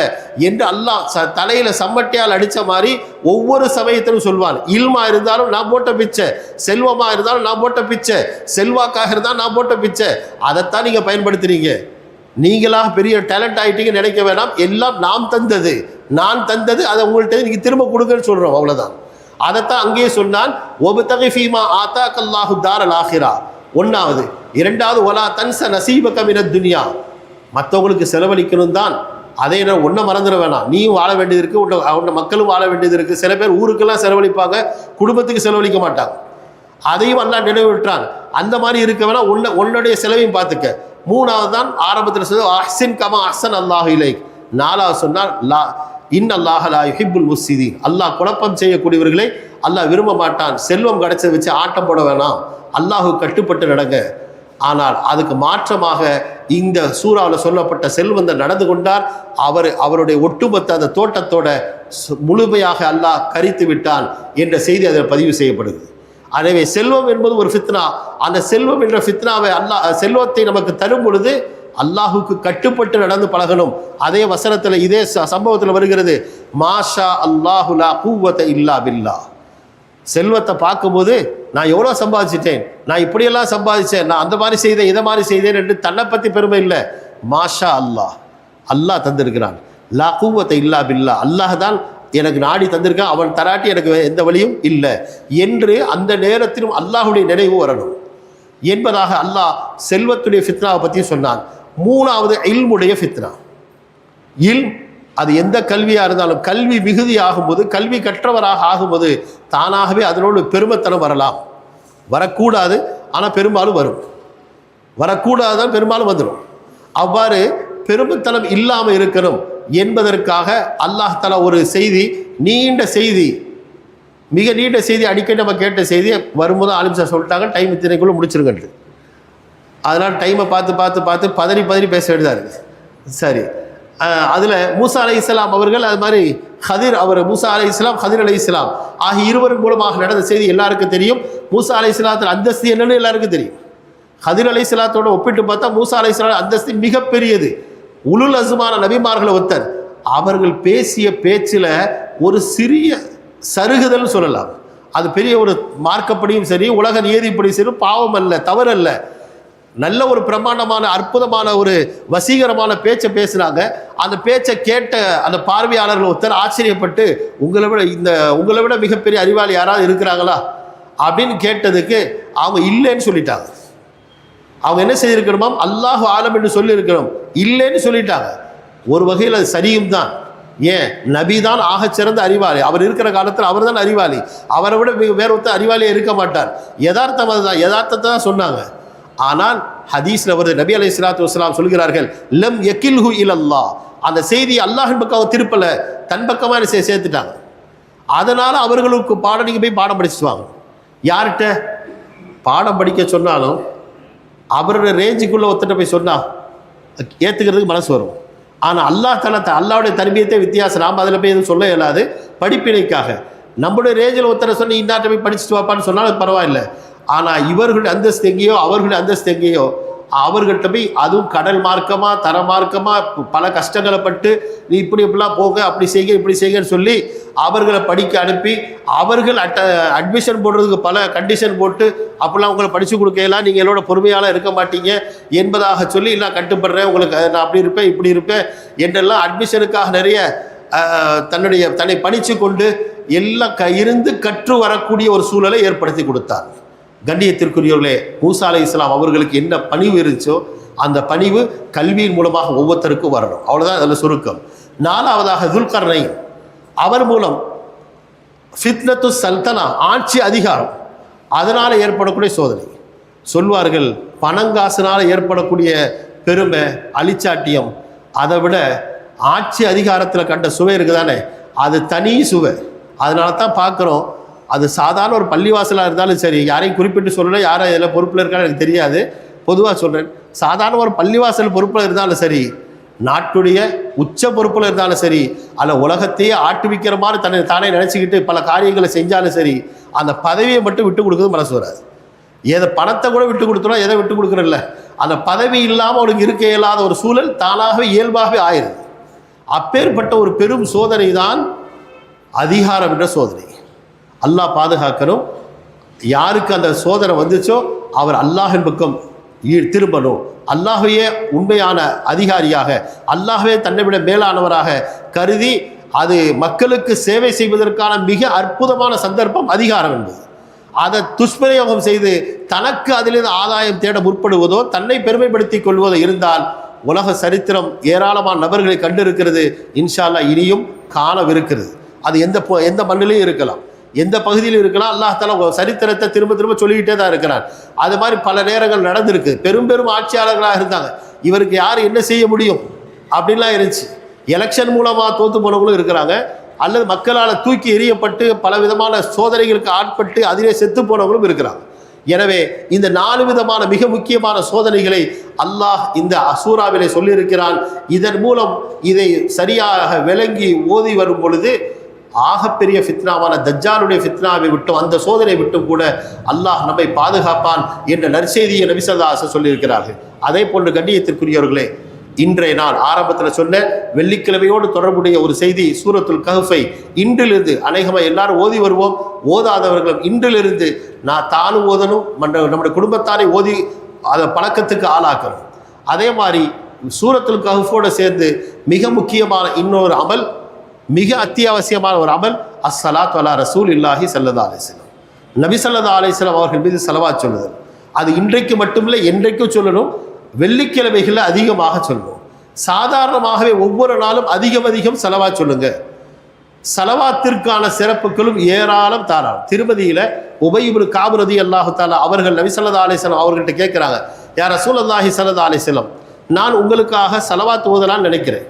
என்று அல்லாஹ் தலையில் சம்மட்டியால் அடித்த மாதிரி ஒவ்வொரு சமயத்திலும் சொல்வான். இல்மா இருந்தாலும் நான் போட்ட பிச்சை, செல்வமாக இருந்தாலும் நான் போட்ட பிச்சை, செல்வாக்காக இருந்தாலும் நான் போட்ட பிச்சை, அதைத்தான் நீங்கள் பயன்படுத்துறீங்க. நீங்களாக பெரிய டேலண்ட் ஆகிட்டீங்க நினைக்க வேண்டாம், எல்லாம் நான் தந்தது, நான் தந்தது, அதை உங்கள்கிட்ட நீங்கள் திரும்ப கொடுங்கன்னு சொல்கிறோம், அவ்வளோதான். அதைத்தான் அங்கேயே சொன்னான், ஒபுத்தகி ஃபீமா ஆத்தாக் அல்லாஹு தாரல் ஆஹிரா, ஒன்றாவது. இரண்டாவது, ஒலா தன்ச நசீபக மினத் துன்யா, மற்றவங்களுக்கு செலவழிக்கணும் தான், அதே நேரம் ஒன்றை மறந்துட வேணாம், நீயும் வாழ வேண்டியது இருக்குது, உன்னை மக்களும் வாழ வேண்டியது இருக்குது. சில பேர் ஊருக்கெல்லாம் செலவழிப்பாங்க, குடும்பத்துக்கு செலவழிக்க மாட்டாங்க. அதையும் அல்லாஹ் நினைவுற்றான். அந்த மாதிரி இருக்க வேணா, உன்னுடைய செலவையும் பார்த்துக்க. மூணாவது தான் ஆரம்பத்தில் சொல்ல அஹ்சின் கமா அஹ்சன் அல்லாஹு இலைக். நாலாவது சொன்னால் இன்னல்லாஹ லா யுஹிப்புல் முஃப்ஸிதீன். அல்லாஹ் குழப்பம் செய்யக்கூடியவர்களை அல்லாஹ் விரும்ப மாட்டான். செல்வம் கிடைச்சதை வச்சு ஆட்டம் போட வேணாம், அல்லாஹு கட்டுப்பட்டு நடங்க. ஆனால் அதுக்கு மாற்றமாக இந்த சூறாவில் சொல்லப்பட்ட செல்வந்தர் நடந்து கொண்டார். அவருடைய ஒட்டுமொத்த அந்த தோட்டத்தோட முழுமையாக அல்லாஹ் கரித்து விட்டான் என்ற செய்தி அதில் பதிவு செய்யப்படுது. எனவே செல்வம் என்பது ஒரு ஃபித்னா. அந்த செல்வம் என்ற ஃபித்னாவை செல்வத்தை நமக்கு தரும் பொழுது அல்லாஹுக்கு கட்டுப்பட்டு நடந்து பழகணும். அதே வசனத்தில் இதே சம்பவத்தில் வருகிறது, மாஷா அல்லாஹு லா குவத இல்லா பில்லா. செல்வத்தை பார்க்கும்போது நான் எவ்வளோ சம்பாதிச்சிட்டேன், நான் இப்படியெல்லாம் சம்பாதிச்சேன், நான் அந்த மாதிரி செய்தேன், இதை மாதிரி செய்தேன் என்று தன்னை பற்றி பெருமை இல்லை. மாஷா அல்லாஹ், அல்லாஹ் தந்திருக்கிறான். லா குவத இல்லா பில்லா, அல்லாஹ் தான் எனக்கு நாடி தந்திருக்கான், அவன் தராட்டி எனக்கு எந்த வழியும் இல்லை என்று அந்த நேரத்திலும் அல்லாஹுடைய நினைவு வரணும் என்பதாக அல்லாஹ் செல்வத்துடைய ஃபித்னாவை பற்றி சொன்னான். மூணாவது இல்முடைய ஃபித்னா. அது எந்த கல்வியாக இருந்தாலும் கல்வி மிகுதி ஆகும்போது, கல்வி கற்றவராக ஆகும்போது தானாகவே அதனோடு பெருமைத்தனம் வரலாம். வரக்கூடாது, ஆனால் பெரும்பாலும் வரும். வரக்கூடாதான் பெரும்பாலும் வந்துடும். அவ்வாறு பெருமைத்தனம் இல்லாமல் இருக்கணும் என்பதற்காக அல்லாஹ் தஆலா ஒரு செய்தி, நீண்ட செய்தி, மிக நீண்ட செய்தி, அடிக்கடி நம்ம கேட்ட செய்தி வரும்போது ஆலிம் சார் சொல்லிட்டாங்க டைம் இத்தனைக்குள்ளே முடிச்சிருங்கன்ட்டு. அதனால் டைமை பார்த்து பார்த்து பார்த்து பதறி பேச வேண்டியதாக இருக்குது. சரி, அதில் மூசா அலைஹிஸ்ஸலாம் அவர்கள், அது மாதிரி மூசா அலைஹிஸ்ஸலாம், ஹதிர் அலைஹிஸ்ஸலாம் ஆகிய இருவரின் மூலமாக நடந்த செய்தி எல்லாருக்கும் தெரியும். மூசா அலைஹிஸ்ஸலாத்தின் அந்தஸ்து என்னன்னு எல்லாருக்கும் தெரியும். ஹதிர் அலைஹிஸ்ஸலாத்தோட ஒப்பிட்டு பார்த்தா மூசா அலைஹிஸ்ஸலாம் அந்தஸ்து மிகப்பெரியது. உலுல் அஸ்மான நபிமார்களை ஒத்தர். அவர்கள் பேசிய பேச்சில் ஒரு சிறிய சருகுதல் சொல்லலாம். அது பெரிய ஒரு மார்க்கப்படியும் சரி, உலக நியதிப்படியும் சரி, பாவம் அல்ல, தவறல்ல. நல்ல ஒரு பிரமாண்டமான அற்புதமான ஒரு வசீகரமான பேச்சை பேசுனாங்க. அந்த பேச்சை கேட்ட அந்த பார்வையாளர்கள் ஒருத்தர் ஆச்சரியப்பட்டு, உங்களை விட மிகப்பெரிய அறிவாளி யாராவது இருக்கிறாங்களா அப்படின்னு கேட்டதுக்கு அவங்க இல்லைன்னு சொல்லிட்டாங்க. அவங்க என்ன செய்திருக்கணுமா, அல்லாஹு ஆலம் என்று சொல்லியிருக்கணும், இல்லைன்னு சொல்லிட்டாங்க. ஒரு வகையில் அது சரியும் தான். ஏன், நபி தான் ஆகச்சிறந்த அறிவாளி. அவர் இருக்கிற காலத்தில் அவர் தான் அறிவாளி. அவரை விட வேற ஒருத்தர் அறிவாளியே இருக்க மாட்டார். யதார்த்தம் அதுதான், யதார்த்தத்தை தான் சொன்னாங்க. ஆனால் ஹதீஸ்ல வருது, நபி அலைஹிஸ்ஸலாத்து வஸ்ஸலாம் சொல்கிறார்கள், லம் யகில்ஹு இலல்லாஹ். அந்த செய்தி அல்லாஹின் பக்கம் திருப்பல, தன் பக்கமாக சேர்த்துட்டாங்க. அதனால அவர்களுக்கு பாடம், நீங்க போய் பாடம் படிச்சுவாங்க. யார்கிட்ட பாடம் படிக்க சொன்னாலும் அவரோட ரேஞ்சுக்குள்ள ஒருத்தட்ட போய் சொன்னா ஏத்துக்கிறதுக்கு மனசு வரும். ஆனால் அல்லாஹ்வுடைய தர்பியத்தை வித்தியாசம். நாம் அதில் போய் எதுவும் சொல்ல இயலாது. படிப்பினைக்காக நம்முடைய ரேஞ்சில் ஒருத்தரை சொல்லி இன்னாட்ட போய் படிச்சுட்டு வாப்பான்னு சொன்னாலும் பரவாயில்லை. ஆனால் இவர்களுடைய அந்தஸ்து எங்கேயோ, அவர்களுடைய அந்தஸ்து எங்கேயோ, அவர்கள்ட்ட போய் அதுவும் கடல் மார்க்கமாக தரமார்க்கமாக பல கஷ்டங்களை பட்டு நீ இப்படிலாம் போங்க, அப்படி செய்க, இப்படி செய்கன்னு சொல்லி அவர்களை படிக்க அனுப்பி, அவர்கள் அட்மிஷன் போடுறதுக்கு பல கண்டிஷன் போட்டு அப்படிலாம் உங்களை படித்து கொடுக்கலாம், நீங்கள் என்னோட பொறுமையால் இருக்க மாட்டீங்க என்பதாக சொல்லி நான் கட்டுப்படுறேன், உங்களுக்கு நான் அப்படி இருப்பேன் இப்படி இருப்பேன் என்றெல்லாம் அட்மிஷனுக்காக நிறைய தன்னை பணித்து கொண்டு எல்லாம் இருந்து கற்று வரக்கூடிய ஒரு சூழலை ஏற்படுத்தி கொடுத்தார். கண்ணியத்திற்குரியவர்களே, மூசா அலைஹிஸ்ஸலாம் அவர்களுக்கு என்ன பணிவு இருந்துச்சோ அந்த பணிவு கல்வியின் மூலமாக ஒவ்வொருத்தருக்கும் வரணும். அவ்வளோதான் அதில் சுருக்கம். நாலாவதாக துல்கர்னைன், அவர் மூலம் ஃபித்னத்து சல்தனா, ஆட்சி அதிகாரம், அதனால் ஏற்படக்கூடிய சோதனை. சொல்வார்கள், பணங்காசினால் ஏற்படக்கூடிய பெருமை அழிச்சாட்டியம் அதை விட ஆட்சி அதிகாரத்தில் கண்ட சுவை இருக்குதானே, அது தனி சுவை. அதனால தான் பார்க்குறோம், அது சாதாரண ஒரு பள்ளிவாசலாக இருந்தாலும் சரி, யாரையும் குறிப்பிட்டு சொல்லலை, யாரும் இதில் பொறுப்பில் இருக்கான்னு எனக்கு தெரியாது, பொதுவாக சொல்கிறேன், சாதாரண ஒரு பள்ளிவாசல் பொறுப்பில் இருந்தாலும் சரி, நாட்டுடைய உச்ச பொறுப்பில் இருந்தாலும் சரி, அல்ல உலகத்தையே ஆட்டுவிக்கிற மாதிரி தானே நினச்சிக்கிட்டு பல காரியங்களை செஞ்சாலும் சரி, அந்த பதவியை மட்டும் விட்டு கொடுக்குறது மனசு வராது. எதை பணத்தை கூட விட்டு கொடுத்தோம், எதை விட்டு கொடுக்குறதில்ல, அந்த பதவி இல்லாமல் அவனுக்கு இருக்க இயலாத ஒரு சூழல் தானாகவே இயல்பாகவே ஆயிடுது. அப்பேற்பட்ட ஒரு பெரும் சோதனை தான் அதிகாரம் என்ற சோதனை. அல்லாஹ் பாதுகாக்கணும். யாருக்கு அந்த சோதனை வந்துச்சோ அவர் அல்லாஹின் பக்கம் திரும்பணும். அல்லாஹ்வையே உண்மையான அதிகாரியாக, அல்லாஹ்வே தன்னை விட மேலானவராக கருதி அது மக்களுக்கு சேவை செய்வதற்கான மிக அற்புதமான சந்தர்ப்பம் அதிகாரம் என்பது. அதை துஷ்பிரயோகம் செய்து தனக்கு அதிலிருந்து ஆதாயம் தேட முற்படுவதோ, தன்னை பெருமைப்படுத்திக் கொள்வதோ இருந்தால் உலக சரித்திரம் ஏராளமான நபர்களை கண்டிருக்கிறது. இன்ஷா அல்லாஹ் இனியும் காணவிருக்கிறது. அது எந்த மண்ணிலையும் இருக்கலாம், எந்த பகுதியிலும் இருக்கலாம். அல்லாஹ் தஆலா சரித்திரத்தை திரும்ப திரும்ப சொல்லிக்கிட்டே தான் இருக்கிறான். அது மாதிரி பல நேரங்கள் நடந்திருக்கு. பெரும் ஆட்சியாளர்களாக இருந்தாங்க, இவருக்கு யார் என்ன செய்ய முடியும் அப்படின்லாம் இருந்துச்சு. எலெக்ஷன் மூலமாக தோற்று போனவங்களும் இருக்கிறாங்க, அல்லது மக்களால் தூக்கி எறியப்பட்டு பல விதமான சோதனைகளுக்கு ஆட்பட்டு அதிலே செத்து போனவங்களும் இருக்கிறாங்க. எனவே இந்த 4 விதமான மிக முக்கியமான சோதனைகளை அல்லாஹ் இந்த சூராவிலே சொல்லியிருக்கிறான். இதன் மூலம் இதை சரியாக விளங்கி ஓதி வரும் பொழுது ஆகப்பெரிய ஃபித்னாவான தஜ்ஜாலுடைய ஃபித்னாவை விட்டும் அந்த சோதனை விட்டும் கூட அல்லாஹ் நம்மை பாதுகாப்பான் என்ற நற்செய்தியை நபி ஸல்லல்லாஹு அலைஹி வஸல்லம் சொல்லியிருக்கிறார்கள். அதே போன்று கண்ணியத்திற்குரியவர்களே, இன்றைய நாள் ஆரம்பத்தில் சொன்ன வெள்ளிக்கிழமையோடு தொடர்புடைய ஒரு செய்தி, சூரத்துல் கஹ்ஃபை இன்றிலிருந்து அநேகமாக எல்லாரும் ஓதி வருவோம். ஓதாதவர்களும் இன்றிலிருந்து தானும் ஓதணும், நம்முடைய குடும்பத்தாரை ஓதி அதை பழக்கத்துக்கு ஆளாக்கணும். அதே மாதிரி சூரத்துல் கஹ்ஃபோடு சேர்ந்து மிக முக்கியமான இன்னொரு அமல், மிக அத்தியாவசியமான ஒரு அமல், அஸ்ஸலாத்து அலா ரசூலில்லாஹி ஸல்லல்லாஹு அலைஹி வஸல்லம், நபி ஸல்லல்லாஹு அலைஹி வஸல்லம் அவர்கள் மீது ஸலவாத் சொல்லுதல். அது இன்றைக்கு மட்டுமில்லை, என்றைக்கும் சொல்லணும். வெள்ளிக்கிழமைகளில் அதிகமாக சொல்லணும். சாதாரணமாகவே ஒவ்வொரு நாளும் அதிகம் ஸலவாத் சொல்லுங்க. ஸலவாத்திற்கான சிறப்புகளும் ஏராளம் தாராளம். திருமதியில் உபய் இப்னு கஅப் ரலியல்லாஹு தஆலா அவர்கள் நபி ஸல்லல்லாஹு அலைஹி வஸல்லம் அவர்கள்ட்ட கேட்குறாங்க, யா ரசூலல்லாஹி ஸல்லல்லாஹு அலைஹி வஸல்லம், நான் உங்களுக்காக ஸலவாத் ஓதலான்னு நினைக்கிறேன்.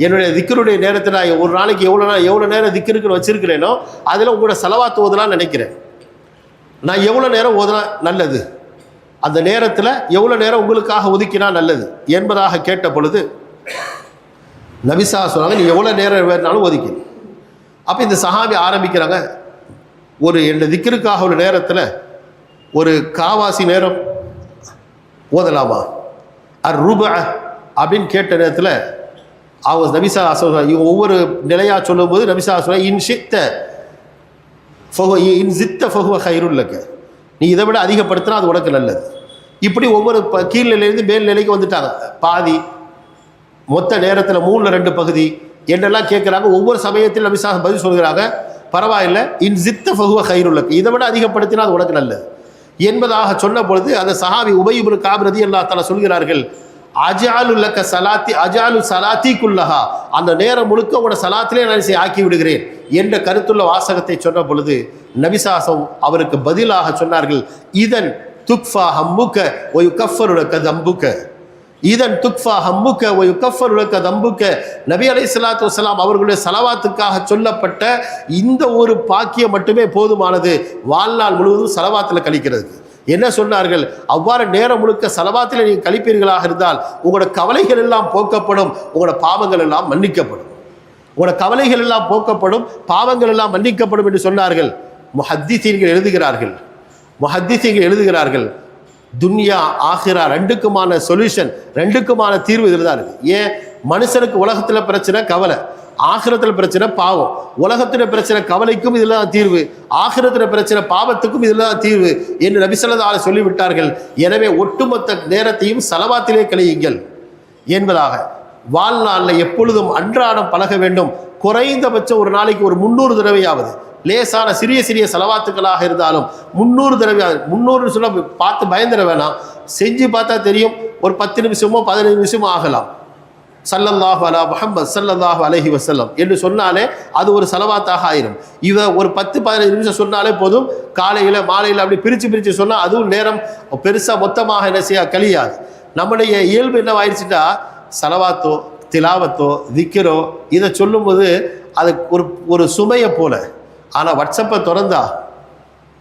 என்னுடைய திக்ருடைய நேரத்தை நான் ஒரு நாளைக்கு எவ்வளோ நேரம் திக்ருக்குன்னு வச்சிருக்கிறேனோ அதில் உங்களோட ஸலவாத் ஓதலான்னு நினைக்கிறேன். நான் எவ்வளோ நேரம் ஓதுனா நல்லது, அந்த நேரத்தில் எவ்வளோ நேரம் உங்களுக்காக ஒதுக்கினா நல்லது என்பதாக கேட்ட பொழுது நபி ஸல்லல்லாஹு அலைஹி வஸல்லம் சொன்னாங்க, நீ எவ்வளோ நேரம் வேணாலும் ஒதுக்கணும். அப்போ இந்த சஹாபி ஆரம்பிக்கிறாங்க, என்னுடைய திக்ருக்காக ஒரு நேரத்தில் ஒரு காவாசி நேரம் ஓதலாமா ரூப அப்படின்னு கேட்ட நேரத்தில் அவங்க நபி ஸல்லல்லாஹு அலைஹி வஸல்லம் இவங்க ஒவ்வொரு நிலையாக சொல்லும்போது நபி ஸல்லல்லாஹு அலைஹி வஸல்லம் இன் ஜித்த ஃபஹுவ கைருல் லக, நீ இதை விட அதிகப்படுத்தினா அது உனக்கு நல்லது. இப்படி ஒவ்வொரு கீழ்நிலையிலேருந்து மேல் நிலைக்கு வந்துட்டாங்க. பாதி, மொத்த நேரத்தில் 3/2 பகுதி என்றெல்லாம் கேட்குறாங்க. ஒவ்வொரு சமயத்தில் நபி ஸல்லல்லாஹு பதில் சொல்கிறாங்க, பரவாயில்லை, இன் ஜித்த ஃபஹுவ கைருல் லக, இதை விட அதிகப்படுத்தினா அது உனக்கு நல்லது என்பதாக சொன்ன பொழுது அந்த சஹாபி உபய் இப்னு கஅப் ரலியல்லாஹு தஆலா சொல்கிறார்கள், அஜாலுல்லக்க சலாத்தி அஜாலு சலாத்தி குல்லஹா, அந்த நேரம் முழுக்க உங்களோட சலாத்திலே நான் ஆக்கி விடுகிறேன் என்ற கருத்துள்ள வாசகத்தை சொன்ன பொழுது நபி ஸல்லல்லாஹு அலைஹி வஸல்லம் அவருக்கு பதிலாக சொன்னார்கள், இதன் துக்ஃபா ஹம்முக வ யுகஃபரு லக தம்புக, இதன் துக்ஃபா ஹம்முக வ யுகஃபரு லக தம்புக. நபி அலைஹிஸ்ஸலாத்து வஸலாம் அவர்களுடைய ஸலவாத்துக்காக சொல்லப்பட்ட இந்த ஒரு பாக்கியம் மட்டுமே போதுமானது வாழ்நாள் முழுவதும் ஸலவாத்தில் கழிக்கிறதுக்கு. என்ன சொன்னார்கள், அவ்வாறு நேரம் முழுக்க ஸலவாத்தில் நீங்கள் கழிப்பீர்களாக இருந்தால் உங்களோட கவலைகள் எல்லாம் போக்கப்படும், உங்களோட பாவங்கள் எல்லாம் மன்னிக்கப்படும், உங்களோட கவலைகள் எல்லாம் போக்கப்படும், பாவங்கள் எல்லாம் மன்னிக்கப்படும் என்று சொன்னார்கள். முஹத்திஸீன்கள் எழுதுகிறார்கள், துன்யா ஆகிரா ரெண்டுக்குமான சொல்யூஷன், ரெண்டுக்குமான தீர்வு இதில் தான் இருக்குது. ஏன், மனுஷனுக்கு உலகத்தில் பிரச்சனை கவலை, ஆகிரத்தில் பிரச்சனை பாவம். உலகத்தில் பிரச்சனை கவலைக்கும் இதில் தான் தீர்வு, ஆகிரத்தில் பிரச்சனை பாவத்துக்கும் இதில் தான் தீர்வு என்று நபி ஸல்லல்லாஹு அலைஹி வஸல்லம் சொல்லிவிட்டார்கள். எனவே ஒட்டுமொத்த நேரத்தையும் ஸலவாத்திலே கழியுங்கள் என்பதாக வாழ்நாளில் எப்பொழுதும் அன்றாடம் பழக வேண்டும். குறைந்தபட்சம் ஒரு நாளைக்கு ஒரு 300 தடவையாவது, லேசான சிறிய ஸலவாத்துக்களாக இருந்தாலும் 300 தடவையாவது. 300 சொல்ல பார்த்து பயந்துட வேணாம், செஞ்சு பார்த்தா தெரியும். ஒரு 10 நிமிஷமோ 15 நிமிஷமோ ஆகலாம். ஸல்லல்லாஹு அலா முஹம்மத் ஸல்லல்லாஹு அலைஹி வஸல்லம் என்று சொன்னாலே அது ஒரு ஸலவாத்தாக ஆயிரும். ஒரு 10-15 நிமிஷம் சொன்னாலே போதும். காலையில் மாலையில் அப்படி பிரித்து சொன்னால் அதுவும் நேரம் பெருசாக மொத்தமாக என்ன செய்ய கழியாது. நம்முடைய இயல்பு என்ன ஆயிடுச்சுட்டா, ஸலவாத்தோ திலாவத்தோ திக்ரோ இதை சொல்லும்போது அது ஒரு சுமையை போல. ஆனால் வாட்ஸ்அப்பை திறந்தா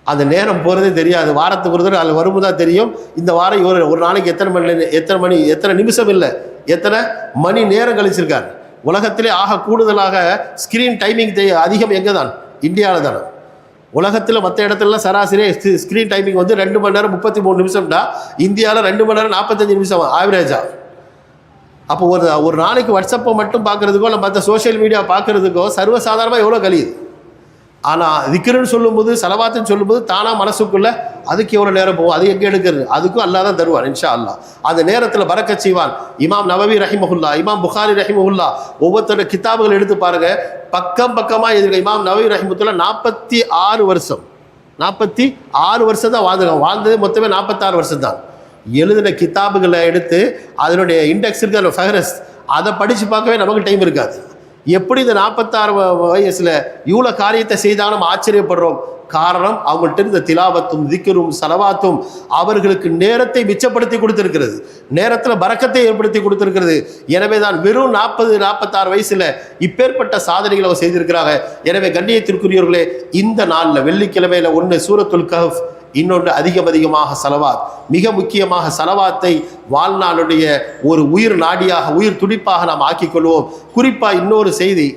அந்த நேரம் போகிறதே தெரியாது. வாரத்துக்கு ஒரு தடவை அதில் வரும்போது தெரியும், இந்த வாரம் ஒரு நாளைக்கு எத்தனை நிமிஷம் இல்லை, எத்தனை மணி நேரம் கழிச்சிருக்கார். உலகத்திலே ஆக கூடுதலாக ஸ்க்ரீன் டைமிங் அதிகம் எங்கே தான், இந்தியாவில் தானே. உலகத்தில் மற்ற இடத்துலலாம் சராசரி ஸ்க்ரீன் டைமிங் 2 மணி நேரம் 33 நிமிஷம்டா, இந்தியாவில் 2 மணி நேரம் 45 நிமிஷம் ஆவரேஜாக. அப்போ ஒரு நாளைக்கு வாட்ஸ்அப்பை மட்டும் பார்க்குறதுக்கோ இல்லை மற்ற சோஷியல் மீடியா பார்க்குறதுக்கோ சர்வசாதாரணமாக எவ்வளோ கழியுது. ஆனால் திக்ருன்னு சொல்லும்போது, ஸலவாத்துன்னு சொல்லும்போது தானாக மனசுக்குள்ளே அதுக்கு எவ்வளோ நேரம் போகும், அது எங்கே எடுக்கிறது, அதுக்கும் அல்லாஹ் தான் தருவான் இன்ஷா அல்லாஹ். அந்த நேரத்தில் பரக்கத் செய்வான். இமாம் நவவி ரஹிமஹுல்லா, இமாம் புகாரி ரஹிமஹுல்லா ஒவ்வொருத்தரோட கிதாபுகள் எடுத்து பாருங்கள், பக்கமாக எதிர்க்க. இமாம் நவவி ரஹிமத்துல்லா 46 வருஷம் தான் வாழ்ந்தது. மொத்தமே 46 வருஷம் தான். எழுதின கிதாபுகளை எடுத்து அதனுடைய இண்டெக்ஸ் இருக்குது, அதில் ஃபஹரஸ்ட், அதை படித்து பார்க்கவே நமக்கு டைம் இருக்காது. எப்படி இந்த 46 வயசில் இவ்வளோ காரியத்தை செய்தாலும் நம்ம ஆச்சரியப்படுறோம். காரணம், அவங்கள்ட்ட இந்த திலாவத்தும் திக்ரும் சலவாத்தும் அவர்களுக்கு நேரத்தை மிச்சப்படுத்தி கொடுத்திருக்கிறது, நேரத்தில் பரக்கத்தை ஏற்படுத்தி கொடுத்திருக்கிறது. எனவே தான் வெறும் 40-46 வயசில் இப்பேற்பட்ட சாதனைகளை அவர் செய்திருக்கிறாங்க. எனவே கண்ணியத்திற்குரியவர்களே, இந்த நாளில் வெள்ளிக்கிழமையில் ஒன்று சூரத்துல் கஹ்ஃப், இன்னொன்று அதிகமாக சலவாத். மிக முக்கியமாக சலவாத்தை வாழ்நாளுடைய ஒரு உயிர் நாடியாக, உயிர் துடிப்பாக நாம் ஆக்கிக்கொள்வோம். குறிப்பாக இன்னொரு செய்தி,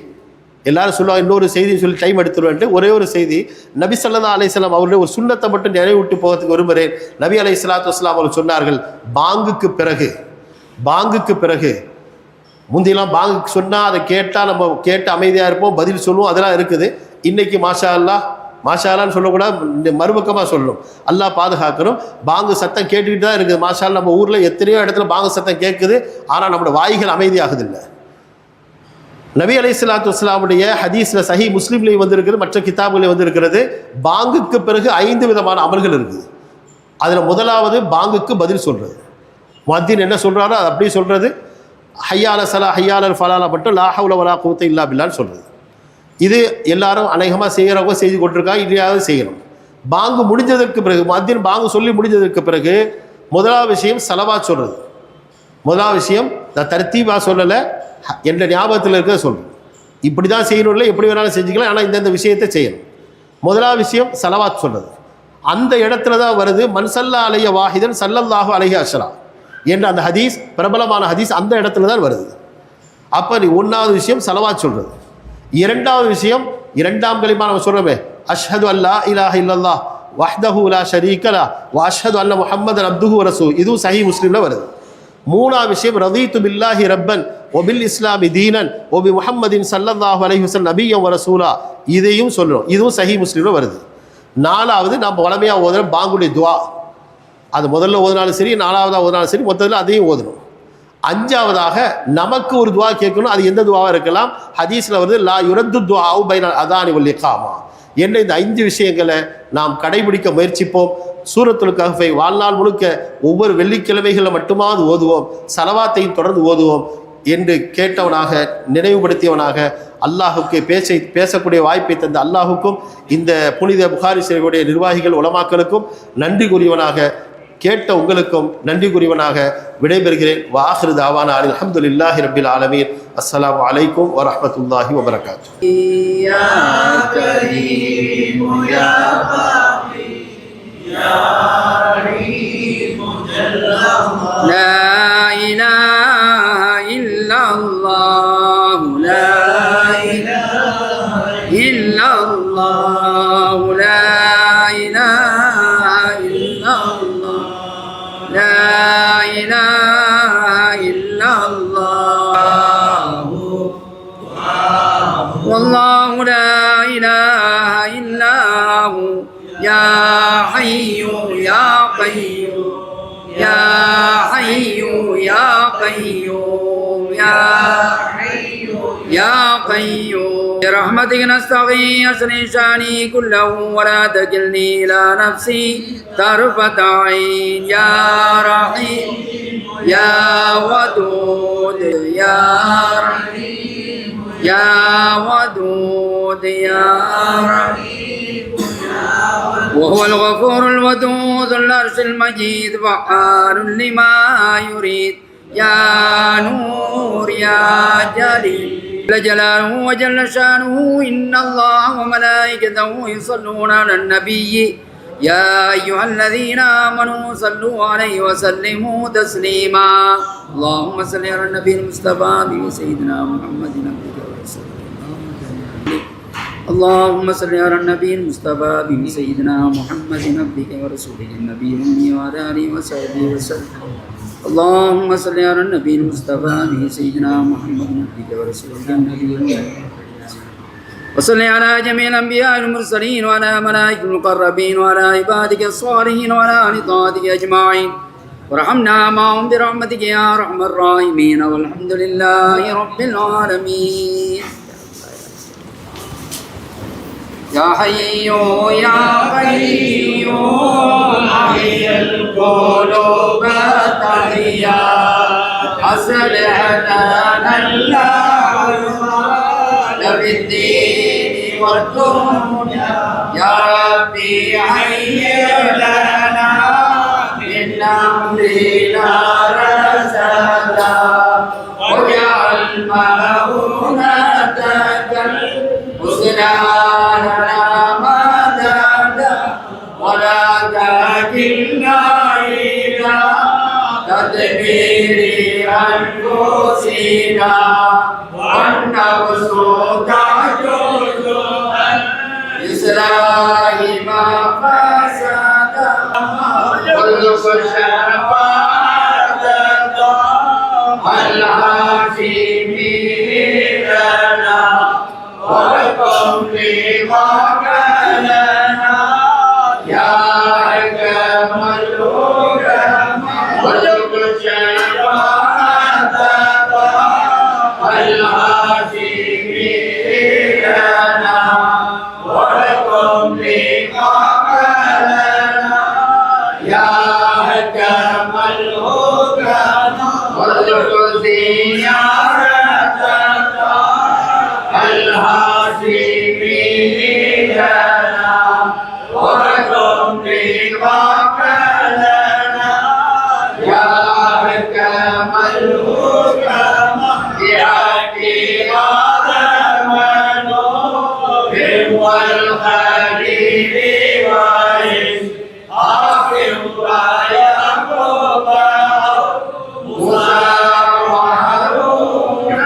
எல்லாரும் சொல்லுவாங்க இன்னொரு செய்தி சொல்லி டைம் எடுத்துருவேன்ட்டு, ஒரே ஒரு செய்தி, நபி ஸல்லல்லாஹு அலைஹி வஸல்லம் அவருடைய ஒரு சுன்னத்தை மட்டும் நினைவூட்டி போகிறதுக்கு விரும்புகிறேன். நபி அலைஹிஸ்ஸலாத்து வஸ்ஸலாம் அவர்கள் சொன்னார்கள், பாங்குக்கு பிறகு முந்தியெல்லாம் பாங்குக்கு சொன்னால் அதை கேட்டால் நம்ம கேட்டு அமைதியாக இருப்போம், பதில் சொல்லுவோம், அதெல்லாம் இருக்குது. இன்றைக்கி மாஷா அல்லான்னு சொல்லக்கூடாது, மறுபக்கமாக சொல்லணும். அல்லாஹ் பாதுகாக்கணும். பாங்கு சத்தம் கேட்டுக்கிட்டு தான் இருக்குது. மாஷா அல்லாஹ், நம்ம ஊரில் எத்தனையோ இடத்துல பாங்கு சத்தம் கேட்குது, ஆனால் நம்மளோட வாய்கள் அமைதியாகுதில்லை. நபி அலைஹிஸ்ஸலாத்து வஸ்ஸலாமுடைய ஹதீஸில் சஹீ முஸ்லிம்லேயும் வந்திருக்கிறது, மற்ற கிதாபுலையும் வந்திருக்கிறது. பாங்குக்கு பிறகு 5 விதமான அமல்கள் இருக்குது. அதில் முதலாவது பாங்குக்கு பதில் சொல்கிறது. முஅத்தின் என்ன சொல்கிறாரோ அது அப்படியே சொல்கிறது. ஹய்யால சலா ஹய்யால ஃபலால மட்டும் லா ஹவ்ல வலா குவத்த இல்லா பில்லான்னு சொல்கிறது. இது எல்லாரும் அநேகமாக செய்கிறவங்க செய்து கொண்டிருக்காங்க, இதையாவது செய்யணும். பாங்கு முடிஞ்சதற்கு பிறகு, முஅத்தின் பாங்கு சொல்லி முடிஞ்சதற்கு பிறகு முதலாவது விஷயம் சலவாத் சொல்கிறது. முதலாவது விஷயம், நான் தர்த்தீபாக சொல்லலை, என்ற ஞாபகத்தில் இருக்கிறத சொல்கிறேன். இப்படி தான் செய்யணும், இல்லை எப்படி வேணாலும் செஞ்சுக்கலாம், ஆனால் இந்தந்த விஷயத்தை செய்யணும். முதலாவது விஷயம் சலவாத் சொல்கிறது. அந்த இடத்துல தான் வருது, மன்சல்லா அலைய வாஹிதன் ஸல்லல்லாஹு அலைஹி அஷ்ரா என்ற அந்த ஹதீஸ், பிரபலமான ஹதீஸ் அந்த இடத்துல தான் வருது. அப்போ நீ ஒன்றாவது விஷயம் சலவாத் சொல்கிறது. இரண்டாவது விஷயம், இரண்டாம் கலிமா நம்ம சொல்கிறோமே, அஷ்ஹது அல்லா இலாஹ இல்லல்லாஹ் வஹ்தஹு லா ஷரீக லஹ் வ அஷ்ஹது அன்ன முஹம்மதன் அப்துஹு வ ரசூலுஹு, இதுவும் சஹீஹ் முஸ்லிமில் வருது. மூணாவது விஷயம், ரதீது பில்லாஹி ரப்பன் ஒபில் இஸ்லாமி தீனன் ஒபி முஹம்மதின் ஸல்லல்லாஹு அலைஹி வஸல்லம் நபிய்யன் வ ரசூலா, இதையும் சொல்கிறோம், இதுவும் சஹீஹ் முஸ்லிமில் வருது. நாலாவது, நம்ம வளமையாக ஓதுற பாங்குடைய துவா, அது முதல்ல ஓதுனாலும் சரி, நாலாவதாக ஓதுனாலும் சரி, மொத்தத்தில் அதையும் ஓதணும். அஞ்சாவதாக நமக்கு ஒரு துவா கேட்கணும். அது எந்த துவாவாக இருக்கலாம்? ஹதீஸில் வருது, லா யுரத்து துஆஉ பைனல் அதானி வல் இகாமா என்ற இந்த 5 விஷயங்களை நாம் கடைபிடிக்க முயற்சிப்போம். சூரத்துல் கஹ்ஃபை வாழ்நாள் முழுக்க ஒவ்வொரு வெள்ளிக்கிழமைகளில் மட்டுமாவது ஓதுவோம், சலவாத்தையும் தொடர்ந்து ஓதுவோம் என்று கேட்டவனாக, நினைவுபடுத்தியவனாக, அல்லாஹுக்கு பேசக்கூடிய வாய்ப்பை தந்த அல்லாஹுக்கும் இந்த புனித புகாரி ஷரீஃபுடைய நிர்வாகிகள் உலமாக்களுக்கும் நன்றி கூறியவனாக, கேட்ட உங்களுக்கும் நன்றி கூறியவனாக விடைபெறுகிறேன். வாஹிரு தாவானா அல்ஹம்துலில்லாஹி ரப்பில் ஆலமீன். அஸ்ஸலாமு அலைக்கும் வரஹ்மத்துல்லாஹி வபரகாத்துஹு. யா கரீம் யா பாகி யா ரஹீம் ஜல்லல்லாஹு லா இலாஹ இல்லல்லாஹு லா இலாஹ இல்லல்லாஹு லா இலாஹ இல்லல்லாஹு லா இலாஹ இல்லல்லாஹு வல்லாஹு லா இலாஹ இல்லாஹு யா ஹய்யு யா கய்யூம் யா ஹய்யு யா கய்யூம் யா ஹய்யு யா கய்யூம் برحمتك نستغيث أصلح شأني كله ولا تكلني إلى نفسي طرفة عين يا رحيم يا ودود يا رحيم يا ودود يا رحيم وهو الغفور الودود ذو العرش المجيد فعال لما يريد يا نور يا جليل جل جلاله وجل شانه إن الله وملائكته يصلون على النبي يا أيها الذين آمنوا صلوا عليه وسلموا تسليما اللهم صل على النبي المصطفى سيدنا محمد عبدك ورسولك اللهم صل على النبي المصطفى سيدنا محمد عبدك ورسولك النبي الأمي وعلى آله وصحبه وسلم اللهم صل على النبي المصطفى سيدنا محمد عبدك ورسولك النبي الأمي وصل على جميع الأنبياء والمرسلين وعلى ملائكة المقربين وعلى عبادك الصالحين وعلى أهل طاعتك أجمعين وارحمنا معهم برحمتك يا أرحم الراحمين والحمد لله رب العالمين. يا حي يا قيوم أحيي القلوب هاديا أصلح لنا الله في الدين والدنيا يا ربي هيئ لنا من أمرنا رشدا واجعل مؤونتك الحسنى لنا مددا ولا تكلنا إلى تدبير أنفسنا والنفس تعجز بإصلاح ما فسد والشفاعة العاشمين لنا والقول ما لنا يا حكم الحكماء والشفاعة العاشمين لنا والقول ما لنا يا حكم الحكماء والزيارة الهاشمين لنا وكن بوكلنا يا حكم الحكماء بحق آدم ونوح والخليل وإسحاق ويعقوب موسى وهارون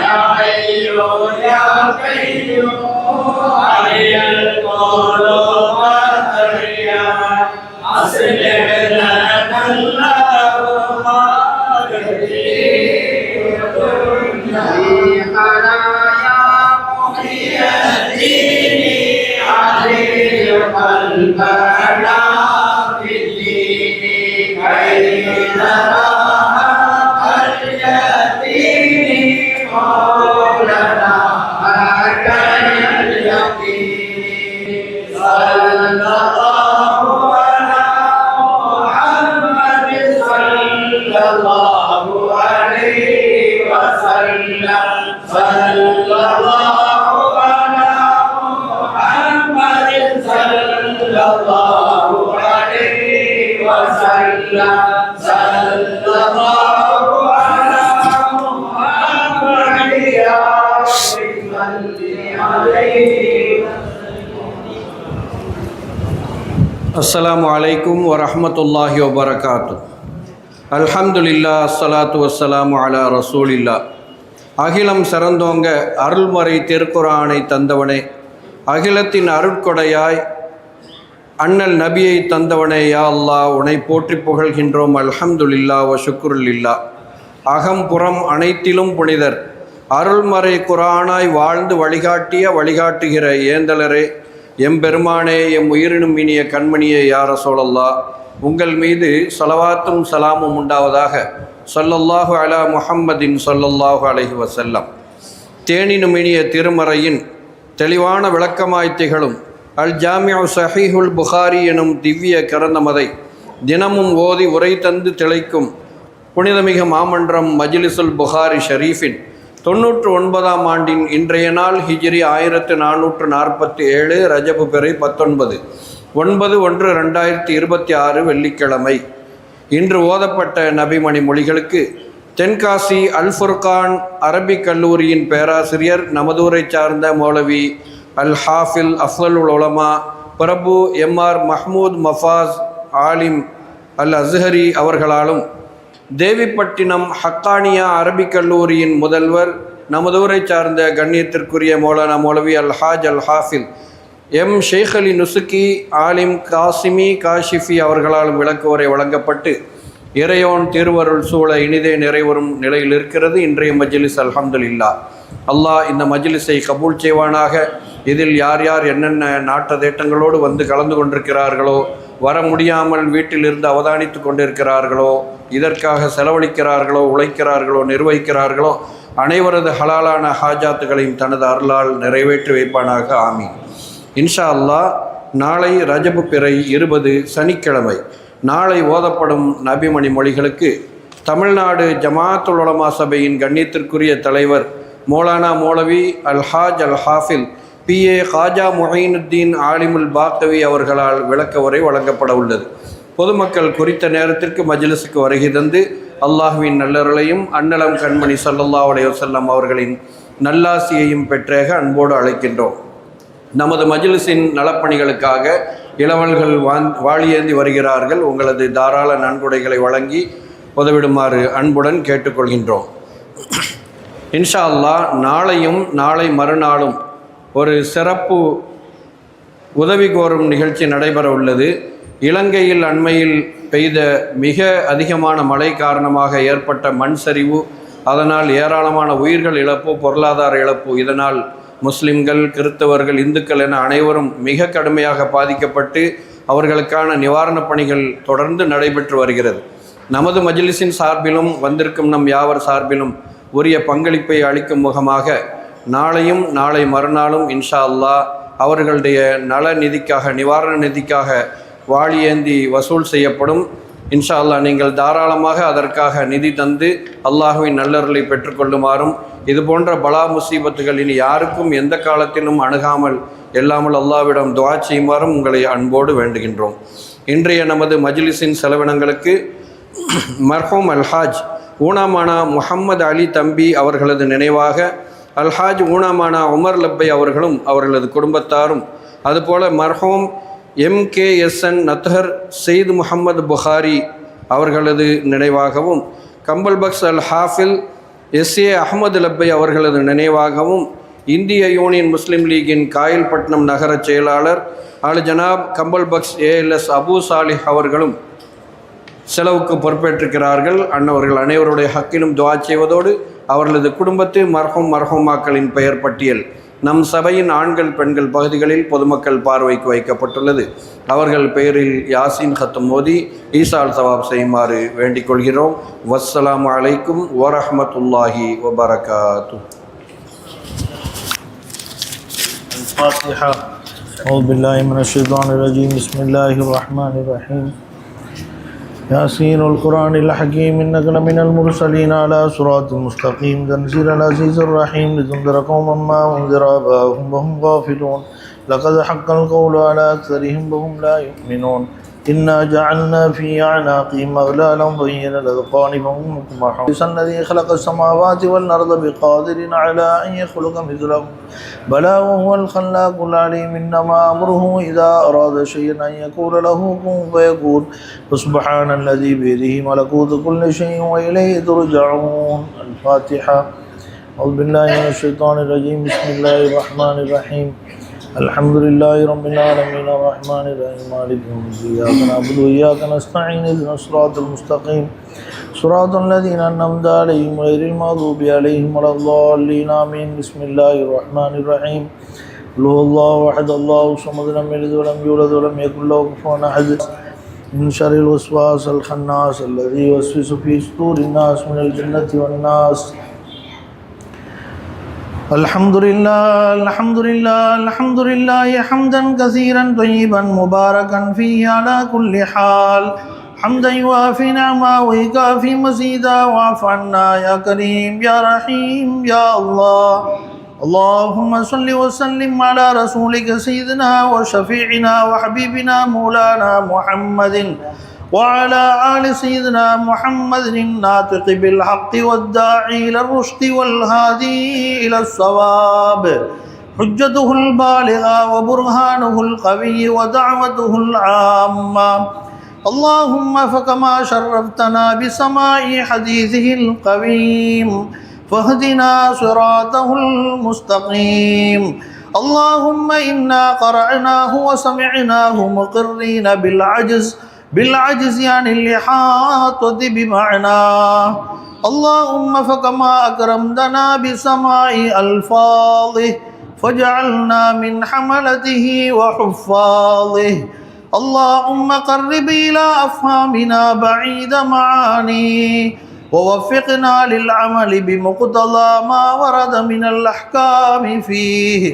يا حي يا قيوم علي القلوب والرياح أصلح لنا اللهم يا محيي الدين علي قلبنا في الدين كي نرى اليتيم مولانا هكذا اليقين صلى الله على محمد صلى الله عليه وسلم صلى الله على محمد صلى الله عليه وسلم صلى الله على محمد يا رب صل عليه. அஸ்ஸலாமு அலைக்கும் வரஹ்மத்துல்லாஹி வபரகாத்து. அல்ஹம்துலில்லாஹ் அஸ்ஸலாத்து வஸ்ஸலாமு அலா ரசூலில்லாஹ். அகிலம் சிறந்தோங்க அருள்மறை திருக்குர்ஆனை தந்தவனே, அகிலத்தின் அருட்கொடையாய் அண்ணல் நபியை தந்தவனே, யா அல்லாஹ் உன்னை போற்றி புகழ்கின்றோம். அல்ஹம்துலில்லாஹ் வ ஷுக்ருலில்லாஹ். அகம்புறம் அனைத்திலும் புனிதர், அருள்மறை குர்ஆனாய் வாழ்ந்து வழிகாட்டுகிற ஏந்தலரே, எம்பெருமானே, எம் உயிரினும் இனிய கண்மணியே, யா ரசூலல்லாஹ், உங்கள் மீது ஸலவாத்தும் சலாமும் உண்டாவதாக. ஸல்லல்லாஹு அலா முஹம்மதின் ஸல்லல்லாஹு அலைஹி வஸல்லம். தேனினும் இனிய திருமறையின் தெளிவான விளக்கமாய் திகழும் அல் ஜாமிஉ ஸஹீஹுல் புகாரி எனும் திவ்ய கிரந்தமதை தினமும் ஓதி உரை தந்து திளைக்கும் புனிதமிகு மாமன்றம் மஜ்லிஸுல் புகாரி ஷரீஃபின் 99ஆம் ஆண்டின் இன்றைய நாள் ஹிஜ்ரி 1447 ரஜபு பிறை 19 9/1/2026 வெள்ளிக்கிழமை. இன்று ஓதப்பட்ட நபிமணி மொழிகளுக்கு தென்காசி அல் ஃபுர்கான் அரபிக் கல்லூரியின் பேராசிரியர், நமதூரை சார்ந்த மௌலவி அல் ஹாஃபில் அஃதலுல் உலமா பிரபு எம்ஆர் மஹ்மூத் மஃபாஸ் ஆலிம் அல் அஸ்ஹரி அவர்களாலும், தேவிப்பட்டினம் ஹக்கானியா அரபிக் கல்லூரியின் முதல்வர், நமதூரை சார்ந்த கண்ணியத்திற்குரிய மௌலானா மௌலவி அல்ஹாஜ் அல் ஹாஃபில் எம் ஷேக் அலி நுசுக்கி ஆலிம் காசிமி காஷிஃபி அவர்களாலும் விளக்குவரை வழங்கப்பட்டு இறையோன் திருவருள் சூழ இனிதே நிறைவரும் நிலையில் இருக்கிறது இன்றைய மஜ்லிஸ். அல்ஹம்துலில்லாஹ். அல்லாஹ் இந்த மஜ்லிஸை கபூல் செய்வானாக. இதில் யார் யார் என்னென்ன நாட்ட தேட்டங்களோடு வந்து கலந்து கொண்டிருக்கிறார்களோ, வர முடியாமல் வீட்டிலிருந்து அவதானித்து கொண்டிருக்கிறார்களோ, இதற்காக செலவழிக்கிறார்களோ, உழைக்கிறார்களோ, நிர்வகிக்கிறார்களோ, அனைவரது ஹலாலான ஹாஜாத்துகளையும் தனது அருளால் நிறைவேற்றி வைப்பானாக. ஆமீன். இன்ஷா அல்லாஹ் நாளை ரஜபு பிறை 20 சனிக்கிழமை. நாளை ஓதப்படும் நபிமணி மொழிகளுக்கு தமிழ்நாடு ஜமாஅத்துல் உலமா சபையின் கண்ணியத்திற்குரிய தலைவர் மௌலானா மௌலவி அல்ஹாஜ் அல் ஹாஃபில் PA ஹாஜா முஹைனுத்தீன் ஆலிமுல் பாக்கவி அவர்களால் விளக்க உரை வழங்கப்பட உள்ளது. பொதுமக்கள் குறித்த நேரத்திற்கு மஜ்லிஸுக்கு வருகை தந்து அல்லாஹ்வின் நல்லருளையும் அன்னலம் கண்மணி ஸல்லல்லாஹு அலைஹி வஸல்லம் அவர்களின் நல்லாசியையும் பெற்றேக அன்போடு அழைக்கின்றோம். நமது மஜ்லிஸின் நலப்பணிகளுக்காக இளவல்கள் வாளியேந்தி வருகிறார்கள். உங்களது தாராள நன்கொடைகளை வழங்கி உதவிடுமாறு அன்புடன் கேட்டுக்கொள்கின்றோம். இன்ஷா அல்லாஹ் நாளையும் நாளை மறுநாளும் ஒரு சிறப்பு உதவி கோரும் நிகழ்ச்சி நடைபெற உள்ளது. இலங்கையில் அண்மையில் பெய்த மிக அதிகமான மழை காரணமாக ஏற்பட்ட மண் சரிவு, அதனால் ஏராளமான உயிர்கள் இழப்பு, பொருளாதார இழப்பு, இதனால் முஸ்லிம்கள், கிறிஸ்தவர்கள், இந்துக்கள் என அனைவரும் மிக கடுமையாக பாதிக்கப்பட்டு அவர்களுக்கான நிவாரணப் பணிகள் தொடர்ந்து நடைபெற்று வருகிறது. நமது மஜ்லிஸின் சார்பிலும் வந்திருக்கும் நம் யாவர் சார்பிலும் உரிய பங்களிப்பை அளிக்கும் முகமாக நாளையும் நாளை மறுநாளும் இன்ஷா அல்லாஹ் அவர்களுடைய நல நிதிக்காக, நிவாரண நிதிக்காக வாளியேந்தி வசூல் செய்யப்படும். இன்ஷா அல்லாஹ் நீங்கள் தாராளமாக அதற்காக நிதி தந்து அல்லாஹ்வின் நல்லருளை பெற்றுக்கொள்ளுமாறும், இது போன்ற பலா முசீபத்துகள் இனி யாருக்கும் எந்த காலத்திலும் அணுகாமல் எல்லாமல் அல்லாஹ்விடம் துஆ செய்யுமாறும் உங்களை அன்போடு வேண்டுகின்றோம். இன்றைய நமது மஜ்லிஸின் செலவினங்களுக்கு மர்ஹூம் அல்ஹாஜ் ஊனாமானா முஹம்மது அலி தம்பி அவர்களது நினைவாக அல்ஹாஜ் ஊனாமானா உமர் லப்பை அவர்களும் அவர்களது குடும்பத்தாரும், அதுபோல மர்ஹூம் MKSN நத்ஹர் சயீத் முஹம்மது புகாரி அவர்களது நினைவாகவும், கம்பல் பக்ஸ் அல் ஹாஃபில் SA அஹமது லப்பை அவர்களது நினைவாகவும், இந்திய யூனியன் முஸ்லீம் லீகின் காயல்பட்டினம் நகர செயலாளர் அல் ஜனாப் கம்பல் பக்ஸ் ALS அபு சாலிஹ் அவர்களும் செலவுக்கு பொறுப்பேற்றிருக்கிறார்கள். அன்னவர்கள் அனைவருடைய ஹக்கிலும் துஆ செய்வதோடு அவர்களது குடும்பத்து மர்ஹூமாக்களின் பெயர் பட்டியல் நம் சபையின் ஆண்கள் பெண்கள் பகுதிகளில் பொதுமக்கள் பார்வைக்கு வைக்கப்பட்டுள்ளது. அவர்கள் பெயரில் யாசின் ஹத்தம் மோதி ஈசால் சவாப் செய்யுமாறு வேண்டிக் கொள்கிறோம். வஸ்ஸலாமு அலைக்கும் வரஹ்மத்துல்லாஹி வபரகாத்துஹு. الفاتحة. أعوذ بالله من الشيطان الرجيم. بسم الله الرحمن الرحيم. ياسين القرآن الحكيم إنك لمن المرسلين على صراط مستقيم تنزيل العزيز الرحيم لتنذر قوما ما أنذر آباؤهم وهم غافلون لقد حق القول على أكثرهم وهم لا يؤمنون إنا جعلنا في أعناقهم أغلالا وهي الأذقان فهم مقمحون الذي خلق السماوات والأرض بقادر على أن يخلق مثلهم بلى وهو الخلاق العليم إنما أمره إذا أراد شيئا أن يقول له كن فيكون فسبحان الذي بيده ملكوت كل شيء وإليه ترجعون. الفاتحة. أعوذ بالله من الشيطان الرجيم. بسم الله الرحمن الرحيم. الحمد لله رب العالمين الرحمن الرحيم مالك يوم الدين إياك نعبد وإياك نستعين اهدنا الصراط المستقيم صراط الذين أنعمت عليهم غير المغضوب عليهم ولا الضالين آمين. بسم الله الرحمن الرحيم. قل هو الله أحد الله الصمد لم يلد ولم يولد ولم يكن له كفوا أحد. من شر الوسواس الخناس الذي يوسوس في صدور الناس من الجنة والناس. الحمد لله الحمد لله الحمد لله حمدا كثيرا طيبا مباركا فيه على كل حال حمدا يوافي نعمه ويكافي مزيدا واعف عنا يا كريم يا رحيم يا الله. اللهم صل وسلم على رسولك سيدنا وشفيعنا وحبيبنا مولانا محمد وعلى آل سيدنا محمد الناطق بالحق والداعي إلى الرشد والهادي إلى الصواب حجته البالغة وبرهانه القوي ودعوته العامة. اللهم فكما شرفتنا بسماع حديثه القويم فاهدنا صراطه المستقيم. اللهم إنا قرأناه وسمعناه مقرين بالعجز عن الإحاطة بمعناه. اللهم فكما أكرمتنا بسماع ألفاظه فجعلنا من حملته وحفاظه. اللهم قرب إلى أفهامنا بعيد معانيه ووفقنا للعمل بمقتضى ما ورد من الأحكام فيه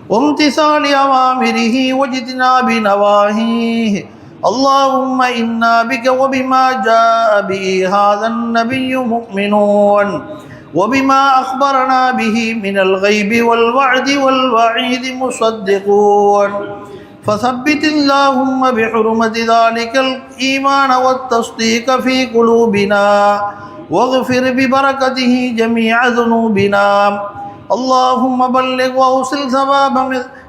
وامتثال أوامره واجتناب نواهيه. اللهم إنا بك وبما جاء به هذا النبي مؤمنون، وبما أخبرنا به من الغيب والوعد والوعيد مصدقون. فثبت اللهم بحرمة ذلك الإيمان والتصديق في قلوبنا، واغفر ببركته جميع ذنوبنا. اللهم بلغ وأوصل ثواب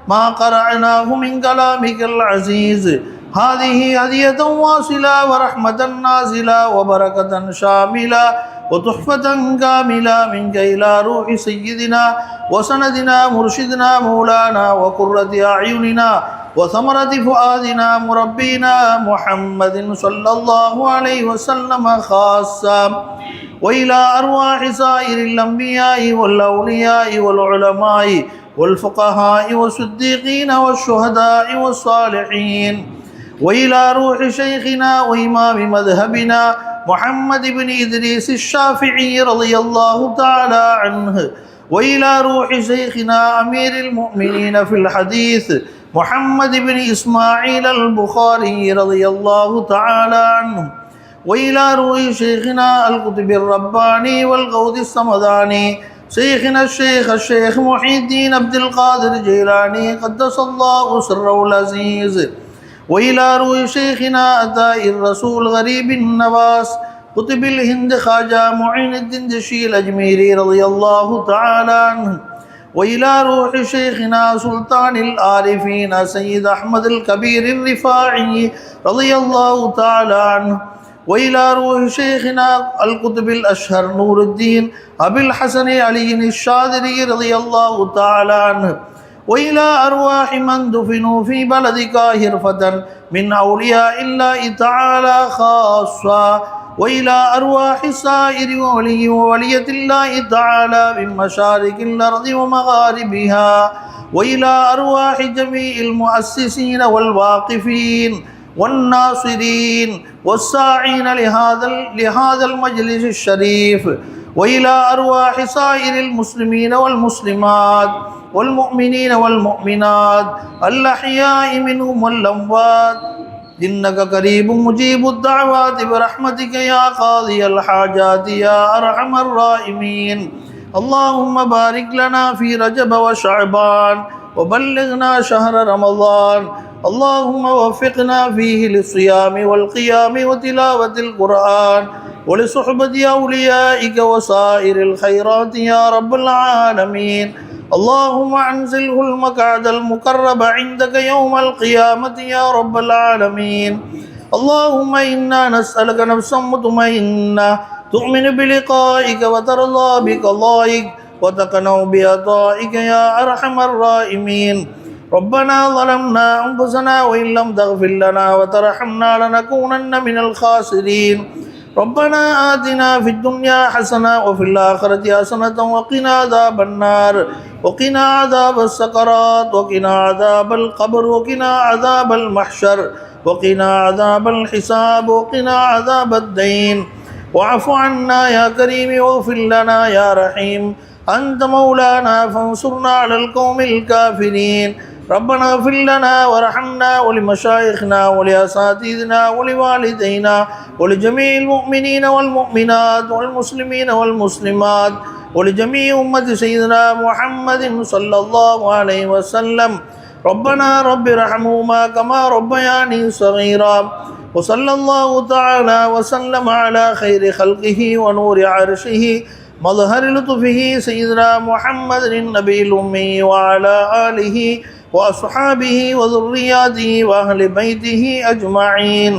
ما قرأناه من كلامك العزيز. هذه هدية واصلة ورحمة نازلة وبركة شاملة وتحفة كاملة منك إلى روح سيدنا وسندنا مرشدنا مولانا وقرة أعيننا وثمرة فؤادنا مربينا محمد صلى الله عليه وسلم خاصة، وإلى أرواح سائر الأنبياء والأولياء والعلماء والفقهاء والصديقين والشهداء والصالحين، وإلى روح شيخنا وإمام مذهبنا محمد بن إدريس الشافعي رضي الله تعالى عنه، وإلى روح شيخنا أمير المؤمنين في الحديث محمد بن إسماعيل البخاري رضي الله تعالى عنه، وإلى روح شيخنا القطب الرباني والغوث الصمداني شيخنا الشيخ محي الدين عبد القادر الجيلاني قدس الله سره العزيز، وإلى روح شيخنا أتاء الرسول غريب النواس قطب الهند خواجہ معين الدين دشي الأجميري رضي الله تعالى عنه، وإلى روح شيخنا سلطان العارفين سيد أحمد الكبير الرفاعي رضي الله تعالى عنه، وإلى روح شيخنا القطب الأشهر نور الدين أبي الحسن علي الشاذلي رضي الله تعالى عنه، وإلى أرواح من دفنوا في بلد كاهرفة من أولياء الله تعالى خاصة، وإلى أرواح سائر ولي وولية الله تعالى من مشارق الأرض ومغاربها، وإلى أرواح جميع المؤسسين والواقفين والناصرين والساعين لهذا المجلس الشريف، وإلى أرواح سائر المسلمين والمسلمات والمؤمنين والمؤمنات الأحياء منهم والأموات، إنك قريب مجيب الدعوات برحمتك يا قاضي الحاجات يا أرحم الراحمين. اللهم بارك لنا في رجب وشعبان وبلغنا شهر رمضان. اللهم وفقنا فيه للصيام والقيام وتلاوة القرآن ولصحبة أوليائك وسائر الخيرات يا رب العالمين. اللهم أنزله المقعد المقرب عندك يوم القيامة يا رب العالمين. اللهم إنا نسألك نفسا مطمئنة تؤمن بلقائك وترضى بقضائك وتقنع بعطائك يا أرحم الراحمين. ربنا ظلمنا أنفسنا وإن لم تغفر لنا وترحمنا لنكونن من الخاسرين. ربنا آتنا في الدنيا حسنة وفي الآخرة حسنة وقنا عذاب النار وقنا عذاب السكرات وقنا عذاب القبر وقنا عذاب المحشر وقنا عذاب الحساب وقنا عذاب الدين. واعف عنا يا كريم واغفر لنا يا رحيم. أنت مولانا فانصرنا على القوم الكافرين. ربنا اغفر لنا وارحمنا ولمشايخنا ولأساتذتنا ولوالدينا ولجميع المؤمنين والمؤمنات والمسلمين والمسلمات ولجميع أمة سيدنا محمد صلى الله عليه وسلم. ربنا رب ارحمهما كما ربياني صغيرا. وصلى الله تعالى وسلم على خير خلقه ونور عرشه مظهر لطفه سيدنا محمد النبي الأمي وعلى آله وأصحابه وذرياته وأهل بيته أجمعين.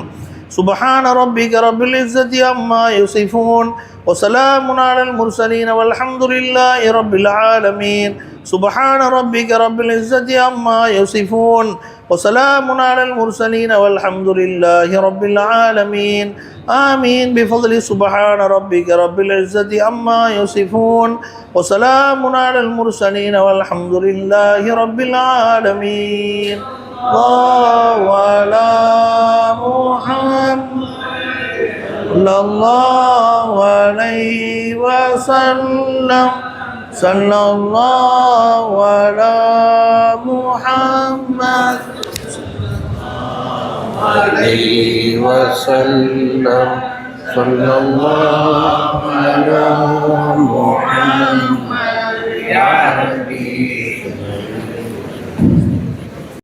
سبحان ربك رب العزة عما يصفون وسلام على المرسلين والحمد لله رب العالمين. سبحان ربك رب العزة عما يصفون وسلام على المرسلين والحمد لله رب العالمين. آمين بفضل سبحان ربك رب العزة عما يصفون وسلام على المرسلين والحمد لله رب العالمين. الله على محمد صلى الله عليه وسلم. صلى الله على محمد عليه وسلم صلى الله على محمد يا ربي